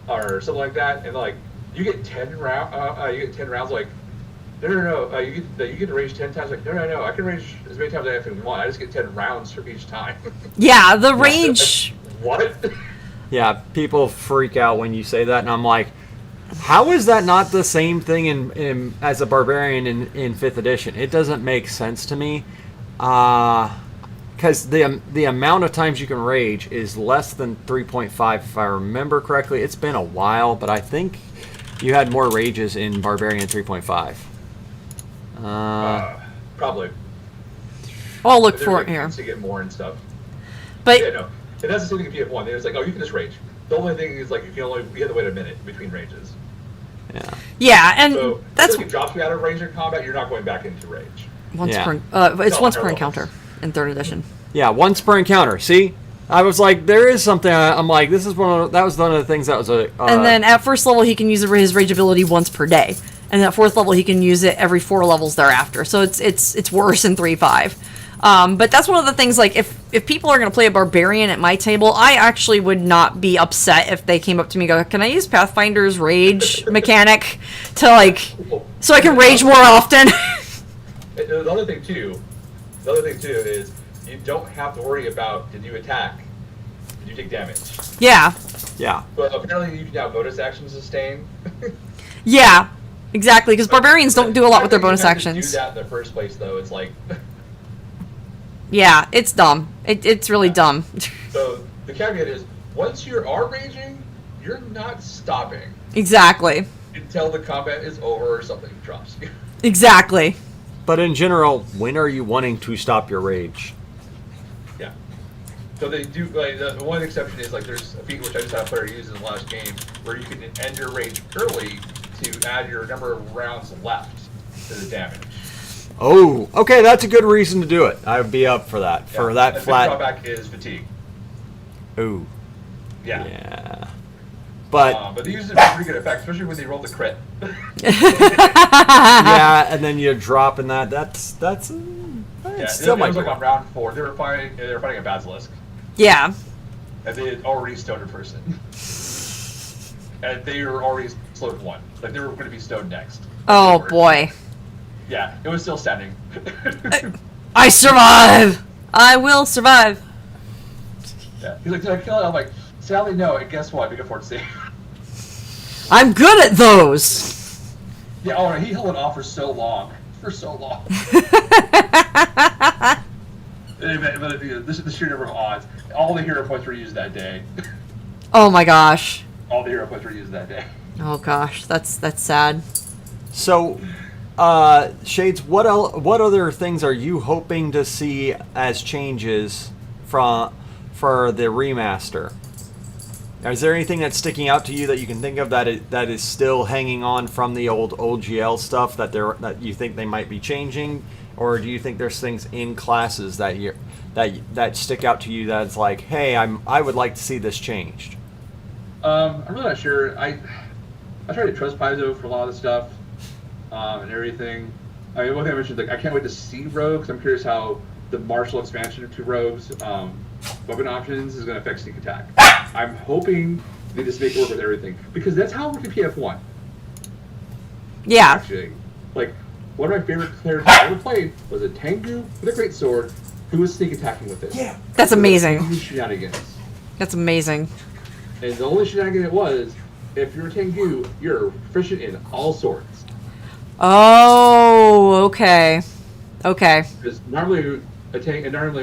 Or something like that, and like you get 10 rounds. Like no, you get to range 10 times. Like no, I can range as many times as I want. I just get 10 rounds for each time. Yeah, the range. What? Yeah, people freak out when you say that, and I'm like, how is that not the same thing in as a barbarian in 5th edition? It doesn't make sense to me. Because the amount of times you can rage is less than 3.5, if I remember correctly. It's been a while, but I think you had more rages in Barbarian 3.5. Probably. I'll look for it here. To get more and stuff. But yeah, no, and that's the same thing in PF1. It's like, oh, you can just rage. The only thing is like you have to wait a minute between rages. Yeah, and so that's if it drops you out of range in combat, you're not going back into rage. once Yeah. per encounter in 3rd edition. Yeah, once per encounter. See, I was like, there is something. I'm like, that was one of the things that was a. And then at 1st level, he can use his rage ability once per day, and at 4th level, he can use it every 4 levels thereafter. So it's worse in 3.5. But that's one of the things. Like, if people are going to play a barbarian at my table, I actually would not be upset if they came up to me and go, "Can I use Pathfinder's rage mechanic to so I can rage more often?" The other thing too is you don't have to worry about, did you attack? Did you take damage? Yeah. Yeah. But apparently you can now bonus action sustain. Yeah. Exactly, because barbarians don't do a lot with their bonus actions. Do that in the first place, though. It's like. Yeah, it's dumb. It's really dumb. So the caveat is, once you are raging, you're not stopping Exactly. until the combat is over or something drops you. Exactly. But in general, when are you wanting to stop your rage? Yeah. So they do, like, the one exception is, like, there's a feat which I just had a player use in the last game where you can end your rage early to add your number of rounds left to the damage. Oh, okay, that's a good reason to do it. I would be up for that. For that and flat. The drawback is fatigue. Ooh. Yeah. Yeah. But they use it for pretty good effect, especially when they roll the crit. yeah, and then you're dropping that. That's Yeah, still it might was be. like on round 4. They were fighting a basilisk, Yeah. and they had already stoned a person, and they were already slowed 1. Like they were going to be stoned next. Oh boy. Yeah, it was still standing. I survive. I will survive. Yeah, he's like, did I kill it? I'm like, sadly no. And guess what? Big afford save. I'm good at those. Yeah, oh, he held it off for so long. For so long. But this is the sheer number of odds. All the hero points were used that day. Oh my gosh. All the hero points were used that day. Oh gosh, that's sad. So, Shades, what other things are you hoping to see as changes for the remaster? Is there anything that's sticking out to you that you can think of that is still hanging on from the old OGL stuff that you think they might be changing, or do you think there's things in classes that stick out to you that's like, hey, I would like to see this changed? I'm really not sure. I try to trust Paizo for a lot of the stuff and everything. I mean, one thing I mentioned, like, I can't wait to see rogues. I'm curious how the martial expansion to rogues weapon options is going to affect sneak attack. I'm hoping they just make it work with everything, because that's how it worked in PF1. Yeah. Actually, like, one of my favorite players I ever played was a Tengu with a great sword who was sneak attacking with it. Yeah. That's amazing. Shenanigans. That's amazing. And the only shenanigan it was, if you're a Tengu, you're proficient in all swords. Oh, okay. Okay. Because normally a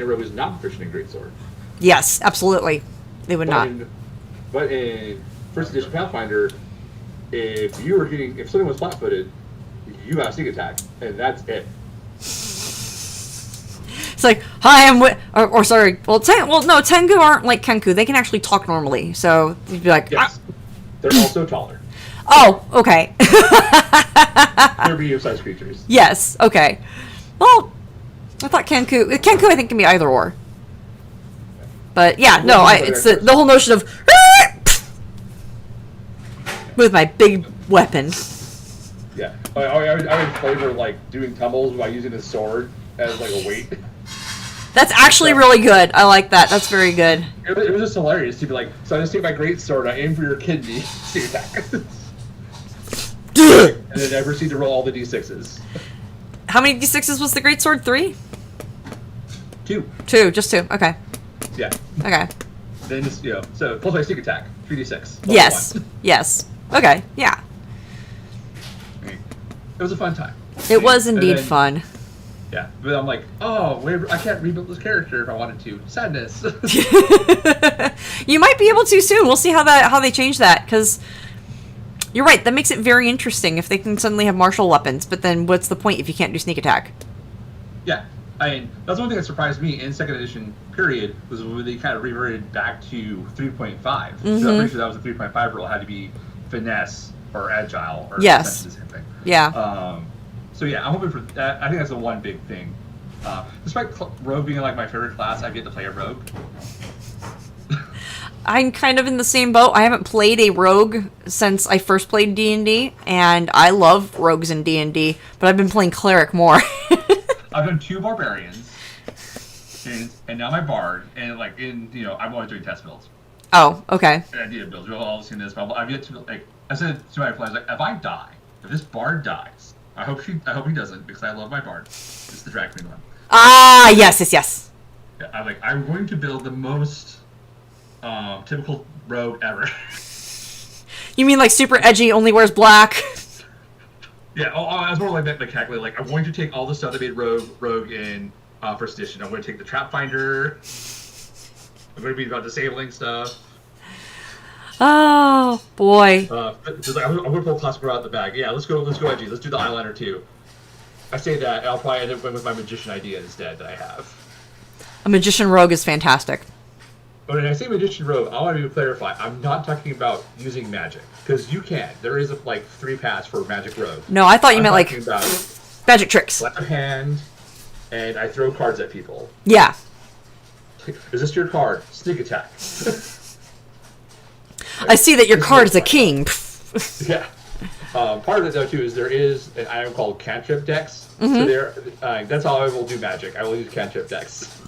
rogue is not proficient in greatsword. Yes, absolutely. They would not. But in first edition Pathfinder, if something was flat-footed, you have sneak attack, and that's it. It's like, hi, I'm or sorry. Well, no, Tengu aren't like Kenku. They can actually talk normally. So you'd be like, Yes, they're also taller. oh, okay. They're medium-sized creatures. Yes, okay. Well, I thought Kenku, I think, can be either or. But yeah, no, it's the whole notion of with my big weapon. Yeah, I would flavor like doing tumbles by using a sword as like a weight. That's actually really good. I like that. That's very good. It was just hilarious to be like, so I just take my great sword, I aim for your kidney, sneak attack, and then I proceed to roll all the d6s. How many d6s was the greatsword? 3? 2. 2, just 2. Okay. Yeah. Okay. Then just, so plus my sneak attack, 3d6. Yes. 1. Yes. Okay. Yeah. It was a fun time. It was indeed then, fun. Yeah, but I'm like, I can't rebuild this character if I wanted to. Sadness. You might be able to soon. We'll see how they change that, because you're right. That makes it very interesting if they can suddenly have martial weapons. But then, what's the point if you can't do sneak attack? Yeah, I mean, that's one thing that surprised me in second edition period was when they kind of reverted back to 3.5. So I'm pretty sure that was the 3.5 rule. It had to be finesse or agile or yes, the same thing. Yeah. So yeah, I'm hoping for that. I think that's the one big thing. Despite rogue being like my favorite class, I've yet to play a rogue. I'm kind of in the same boat. I haven't played a rogue since I first played D&D, and I love rogues in D&D, but I've been playing cleric more. I've done 2 barbarians, and now my bard, and I'm always doing test builds. Oh, okay. And I did builds. We've all seen this, but I've yet to I said to my players, if this bard dies, I hope he doesn't, because I love my bard. It's the drag queen one. Ah, yes. Yeah, I'm going to build the most typical rogue ever. You mean like super edgy, only wears black? Yeah, I was more like that mechanically. Like, I'm going to take all the stuff that made rogue in first edition. I'm going to take the trap finder. I'm going to be about disabling stuff. Oh boy. Just like, I'm gonna pull Classic out the bag. Yeah, let's go edgy. Let's do the eyeliner too. I say that, and I'll probably end up with my magician idea instead that I have. A magician rogue is fantastic. But when I say magician rogue, I want to clarify. I'm not talking about using magic, because you can. There is like 3 paths for magic rogue. No, I thought you meant like about magic tricks. left hand, and I throw cards at people. Yeah. Is this your card? Sneak attack. I see that your card is a king. Yeah. Part of it though too is there is an item called cantrip decks. So that's how I will do magic. I will use cantrip decks.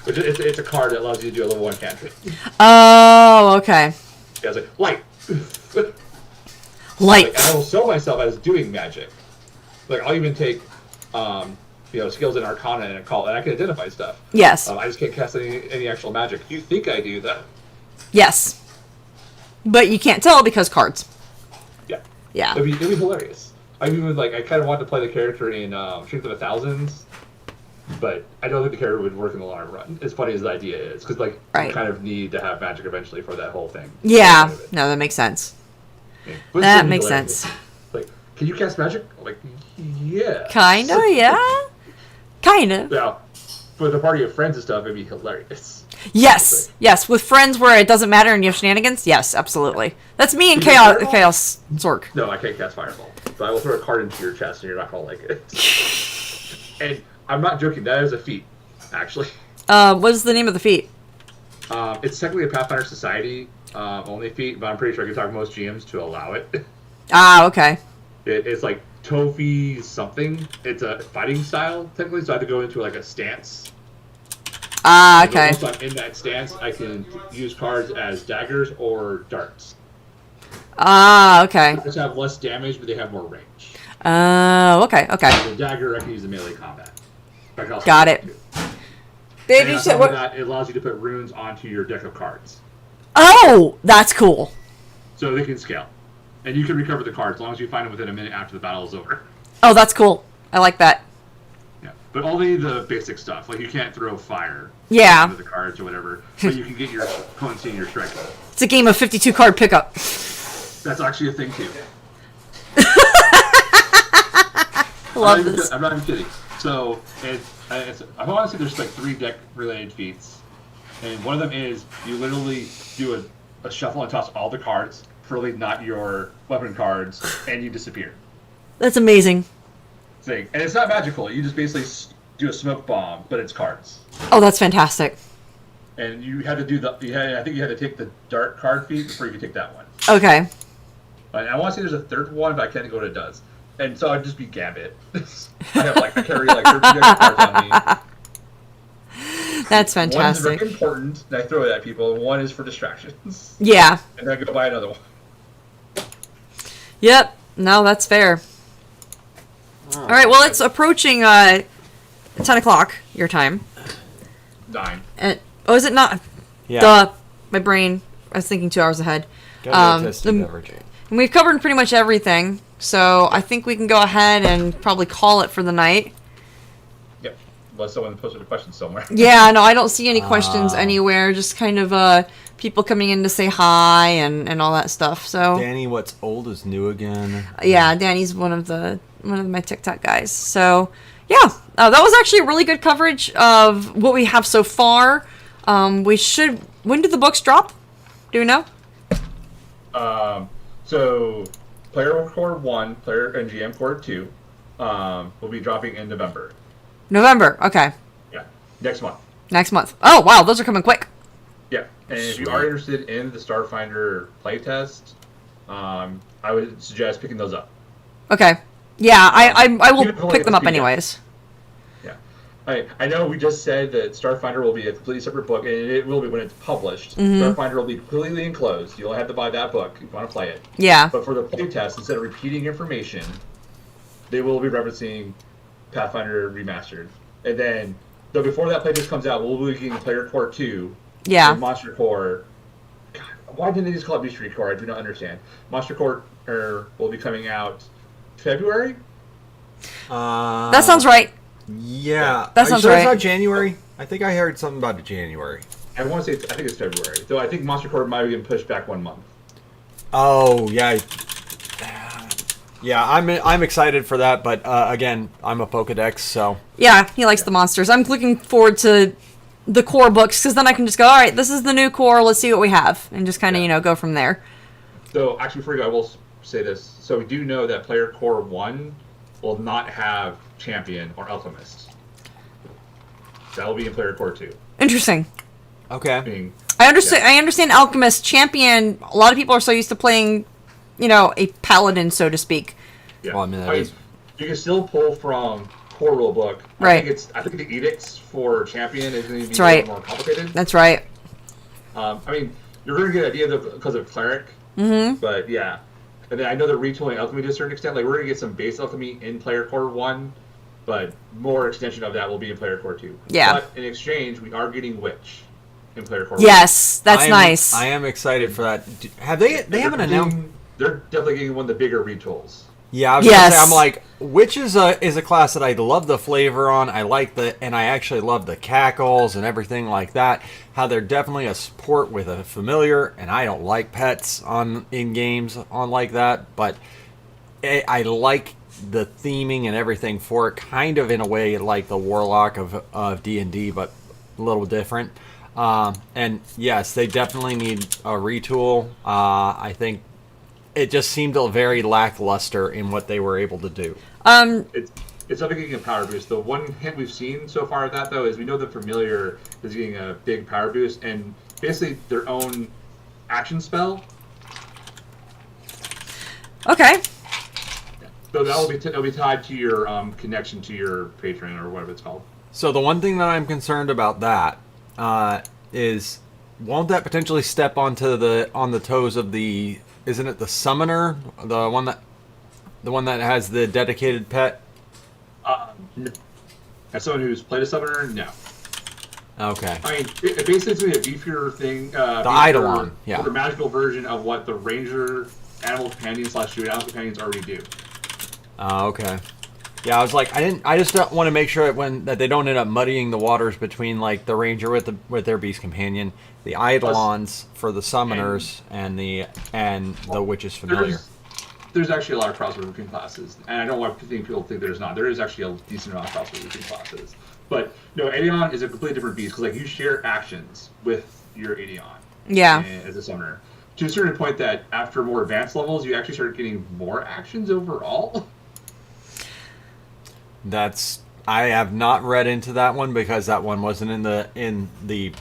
Which it's a card that allows you to do a level 1 cantrip. Oh, okay. Yeah, it's like light. Light. Like, I will sell myself as doing magic. Like I'll even take skills in Arcana and call, and I can identify stuff. Yes. I just can't cast any actual magic. You think I do that? Yes. But you can't tell because cards. Yeah. Yeah. It'd be hilarious. I kind of wanted to play the character in Strength of a Thousands, but I don't think the character would work in the long run. As funny as the idea is, because you kind of need to have magic eventually for that whole thing. Yeah. No, that makes sense. Yeah. That makes sense. Like, can you cast magic? Like, yeah. Kinda, yeah. Kinda. Now, for the party of friends and stuff, it'd be hilarious. Yes, yes. With friends where it doesn't matter and you have shenanigans, yes, absolutely. That's me and Chaos Zork. No, I can't cast Fireball. But I will throw a card into your chest and you're not going to like it. And I'm not joking, that is a feat, actually. What is the name of the feat? It's technically a Pathfinder Society only feat, but I'm pretty sure I can talk to most GMs to allow it. Ah, okay. It's like Tofi something. It's a fighting style, technically, so I have to go into like a stance. Ah, okay. Once I'm in that stance, I can use cards as daggers or darts. Ah, okay. Darts have less damage, but they have more range. Okay. The dagger, I can use in melee combat. Got it. Baby, you said what? That, it allows you to put runes onto your deck of cards. Oh, that's cool. So they can scale. And you can recover the cards as long as you find them within a minute after the battle is over. Oh, that's cool. I like that. Yeah, but only the basic stuff. Like, you can't throw fire into the cards or whatever, but you can get your opponent seeing your strike. It's a game of 52 card pickup. That's actually a thing, too. Love this. I'm not even kidding. So, I want to say there's like 3 deck-related feats. And one of them is you literally do a shuffle and toss all the cards, probably not your weapon cards, and you disappear. That's amazing. Thing. And it's not magical. You just basically do a smoke bomb, but it's cards. Oh, that's fantastic. And you had to do I think you had to take the dart card feat before you could take that one. Okay. And I want to say there's a third one, but I can't think of what it does. And so I'd just be Gambit. I carry 13 cards on me. That's fantastic. One is very important, and I throw it at people, and one is for distractions. Yeah. And then I go buy another one. Yep. No, that's fair. All right. Well, it's approaching 10 o'clock your time. 9. Oh, is it not? Yeah. Duh. My brain. I was thinking 2 hours ahead. And we've covered pretty much everything, so I think we can go ahead and probably call it for the night. Yep. Unless someone posted a question somewhere. Yeah, no, I don't see any questions anywhere. Just kind of people coming in to say hi and all that stuff. So Danny, what's old is new again. Yeah, Danny's one of my TikTok guys. So yeah, that was actually a really good coverage of what we have so far. When do the books drop? Do you know? So Player Core 1, Player and GM Core 2 will be dropping in November. November, okay. Yeah, next month. Next month. Oh, wow, those are coming quick. Yeah, and if you are interested in the Starfinder playtest, I would suggest picking those up. Okay. Yeah, I will pick them up anyways. Yeah. I know we just said that Starfinder will be a completely separate book, and it will be when it's published. Mm-hmm. Starfinder will be completely enclosed. You'll have to buy that book if you want to play it. Yeah. But for the playtest, instead of repeating information, they will be referencing Pathfinder Remastered. And then, though before that playtest comes out, we'll be getting Player Core 2. Yeah. And Monster Core. God, why didn't they just call it Mystery Core? I do not understand. Monster Core will be coming out February? That sounds right. Yeah. That sounds sure right. It's not January? I think I heard something about January. I want to say I think it's February. Though I think Monster Core might have been pushed back 1 month. Oh yeah, yeah. I'm excited for that, but again, I'm a Pokedex, so Yeah, he likes the monsters. I'm looking forward to the core books because then I can just go, all right, this is the new core. Let's see what we have, and just kind of go from there. So actually, before you go, I will say this. So we do know that Player Core 1 will not have Champion or Alchemist. That will be in Player Core 2. Interesting. okay. I understand. I understand Alchemist Champion. A lot of people are so used to playing, a paladin, so to speak. Yeah. Well, I mean, you can still pull from core rulebook. Right. I think the edicts for Champion is going to be right. a little more complicated. That's right. I mean, you're going to get ideas because of Cleric. Mm-hmm. But yeah. And then I know they're retooling Alchemy to a certain extent. Like, we're going to get some base Alchemy in Player Core 1, but more extension of that will be in Player Core 2. Yeah. But in exchange, we are getting Witch in Player Core 1. Yes, that's nice. I am excited for that. Have they haven't announced? They're definitely getting one of the bigger retools. Yeah, I was gonna say, I'm like, Witch is a class that I love the flavor on. I like and I actually love the cackles and everything like that. How they're definitely a support with a familiar, and I don't like pets in games on like that, but I like the theming and everything for it, kind of in a way like the Warlock of D&D, but a little different. And yes, they definitely need a retool. I think it just seemed very lackluster in what they were able to do. It's definitely getting a power boost. The one hint we've seen so far of that, though, is we know the Familiar is getting a big power boost, and basically their own action spell. Okay. So that'll be tied to your connection to your patron or whatever it's called. So the one thing that I'm concerned about that is, won't that potentially step on the toes of the? Isn't it the summoner, the one that has the dedicated pet? No. As someone who's played a summoner, no. Okay. I mean, it basically it's going to be a beefier thing. The Eidolon, yeah. The magical version of what the Ranger Animal Companion / Druid Animal Companions already do. Okay. Yeah, I was like, I just don't want to make sure that they don't end up muddying the waters between like the Ranger with their Beast Companion, the Eidolons for the Summoners, and the Witch's Familiar. There's actually a lot of crossover between classes, and I don't want people think there's not. There is actually a decent amount of crossover between classes. But no, Aedeon is a completely different beast because like you share actions with your Aedeon. Yeah. As a summoner, to a certain point that after more advanced levels, you actually start getting more actions overall. I have not read into that one because that one wasn't in the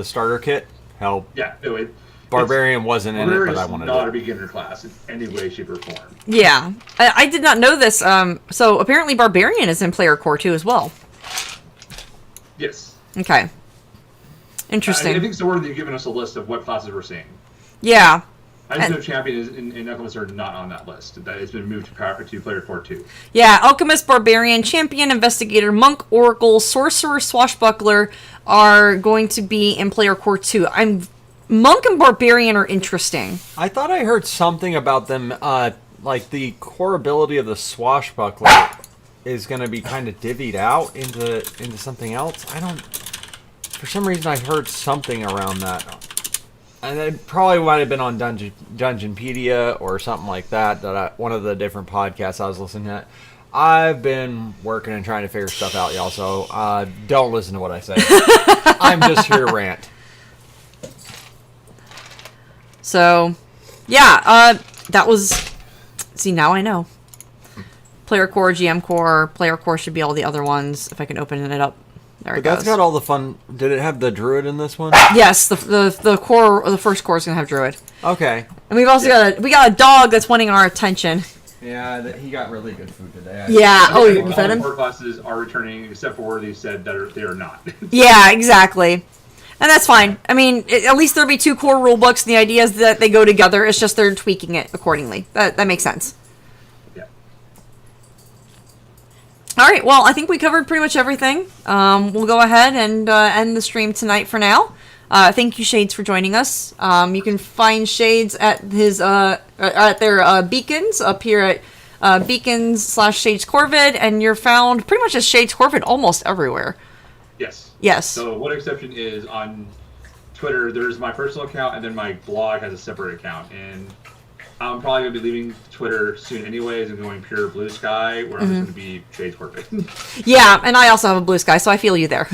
starter kit. Hell, Yeah, no, Barbarian wasn't in it, but I wanted it. Not a beginner class in any way, shape, or form. Yeah, I did not know this. So apparently Barbarian is in Player Core 2 as well. Yes. Okay. Interesting. I think it's worth you've given us a list of what classes we're seeing. Yeah. I just know Champion and Alchemist are not on that list. That it's been moved to Player Core 2. Yeah, Alchemist, Barbarian, Champion, Investigator, Monk, Oracle, Sorcerer, Swashbuckler are going to be in Player Core 2. Monk and Barbarian are interesting. I thought I heard something about them, like the core ability of the Swashbuckler is going to be kind of divvied out into something else. For some reason I heard something around that. And it probably might have been on Dungeonpedia or something like that. One of the different podcasts I was listening to. I've been working and trying to figure stuff out, y'all. So don't listen to what I say. I'm just here to rant. So, yeah, that was. See, now I know. Player Core, GM Core, Player Core should be all the other ones. If I can open it up. There it goes. That's got all the fun. Did it have the druid in this one? Yes, the core, or the first core is gonna have druid. Okay. And we've also got a dog that's wanting our attention. Yeah, he got really good food today. Yeah. Oh, you you fed him? All 4 classes are returning, except for where they said that they are not. Yeah, exactly. And that's fine. I mean, at least there'll be 2 core rule books, and the idea is that they go together. It's just they're tweaking it accordingly. That makes sense. Yeah. All right. Well, I think we covered pretty much everything. We'll go ahead and end the stream tonight for now. Thank you, Shades, for joining us. You can find Shades at at their beacons up here at beacons / Shades Corvid, and you're found pretty much as Shades Corvid almost everywhere. Yes. Yes. So one exception is on Twitter. There's my personal account, and then my blog has a separate account. And I'm probably gonna be leaving Twitter soon, anyways, and going pure Blue Sky, where I'm just gonna be Shades Corporate. Yeah, and I also have a Blue Sky, so I feel you there.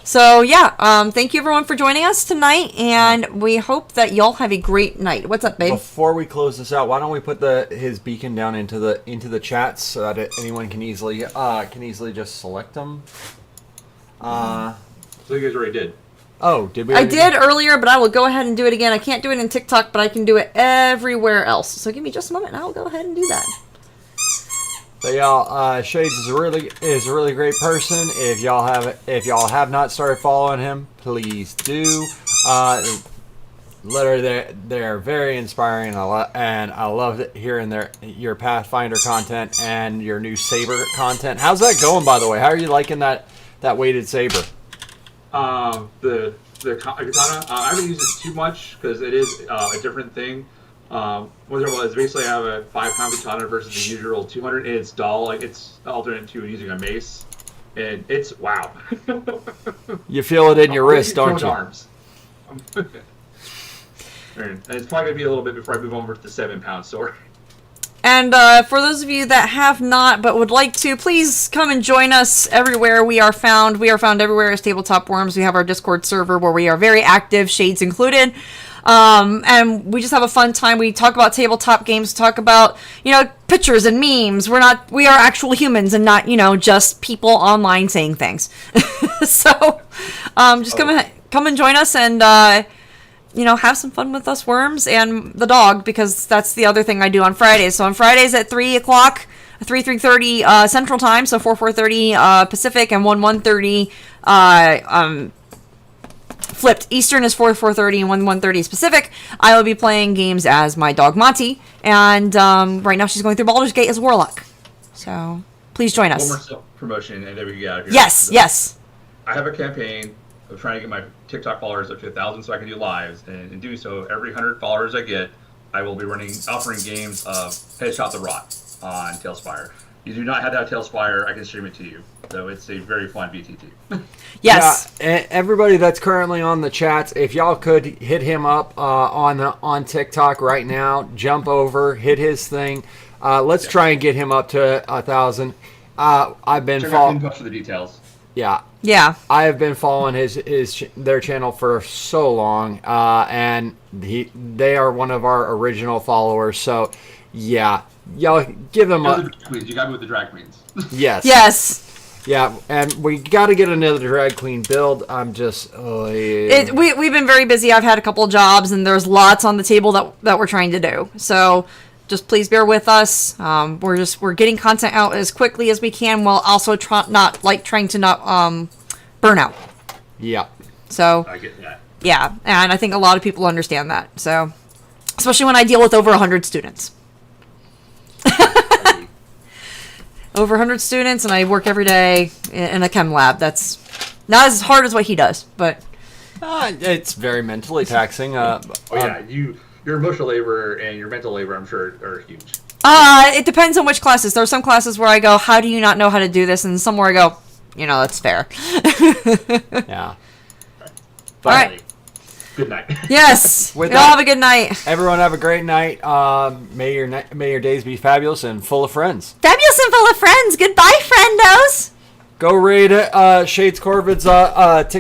So yeah, thank you everyone for joining us tonight, and we hope that y'all have a great night. What's up, babe? Before we close this out, why don't we put his beacon down into the chats so that anyone can easily just select them. So you guys already did. Oh, did we? I did earlier, but I will go ahead and do it again. I can't do it in TikTok, but I can do it everywhere else. So give me just a moment, and I'll go ahead and do that. So y'all, Shades is a really great person. If y'all have not started following him, please do. Literally, they're very inspiring, and I love hearing your Pathfinder content and your new saber content. How's that going, by the way? How are you liking that weighted saber? The katana, I haven't used it too much because it is a different thing. What there was basically I have a 5-pound katana versus the usual 200, and it's dull, like it's alternate to using a mace, and it's wow. You feel it in your wrist, don't you? Arms. And it's probably gonna be a little bit before I move over to the 7-pound sword. And for those of you that have not but would like to, please come and join us everywhere we are found. We are found everywhere as Tabletop Worms. We have our Discord server where we are very active, Shades included. And we just have a fun time. We talk about tabletop games, talk about, pictures and memes. We are actual humans and not, just people online saying things. So, just come and join us and, have some fun with us worms and the dog, because that's the other thing I do on Fridays. So on Fridays at 3 o'clock, 3:30 Central Time, so 4:30 Pacific, and 1:30 flipped. Eastern is 4:30 and 1:30 Pacific. I will be playing games as my dog Monty, and right now she's going through Baldur's Gate as Warlock. So please join us. One more self-promotion, and then we can get out of here. Yes. I have a campaign of trying to get my TikTok followers up to 1,000 so I can do lives, and in doing so, every 100 followers I get, I will be offering games of Headshot the Rot on Tailspire. You do not have to have Tailspire, I can stream it to you. So it's a very fun BTT. Yes. Yeah, everybody that's currently on the chats, if y'all could hit him up on TikTok right now, jump over, hit his thing. Let's try and get him up to 1,000. I've been following for the details. Yeah. I have been following their channel for so long, and they are one of our original followers. So, yeah, y'all give them a. You got me with the drag queens. Yes. Yeah, and we got to get another drag queen build. I'm just. We've been very busy. I've had a couple of jobs, and there's lots on the table that we're trying to do. So. Just please bear with us. We're getting content out as quickly as we can, while also trying to not burn out. Yeah. So I get that. Yeah, and I think a lot of people understand that. So, especially when I deal with over 100 students. Over 100 students, and I work every day in a chem lab. That's not as hard as what he does, but it's very mentally taxing. Your emotional labor and your mental labor, I'm sure, are huge. It depends on which classes. There are some classes where I go, how do you not know how to do this? And some where I go, that's fair. Yeah. All right. Good night. Yes. Y'all have a good night. Everyone have a great night. May your days be fabulous and full of friends. Fabulous and full of friends. Goodbye, friendos. Go raid Shades Corvid's TikTok.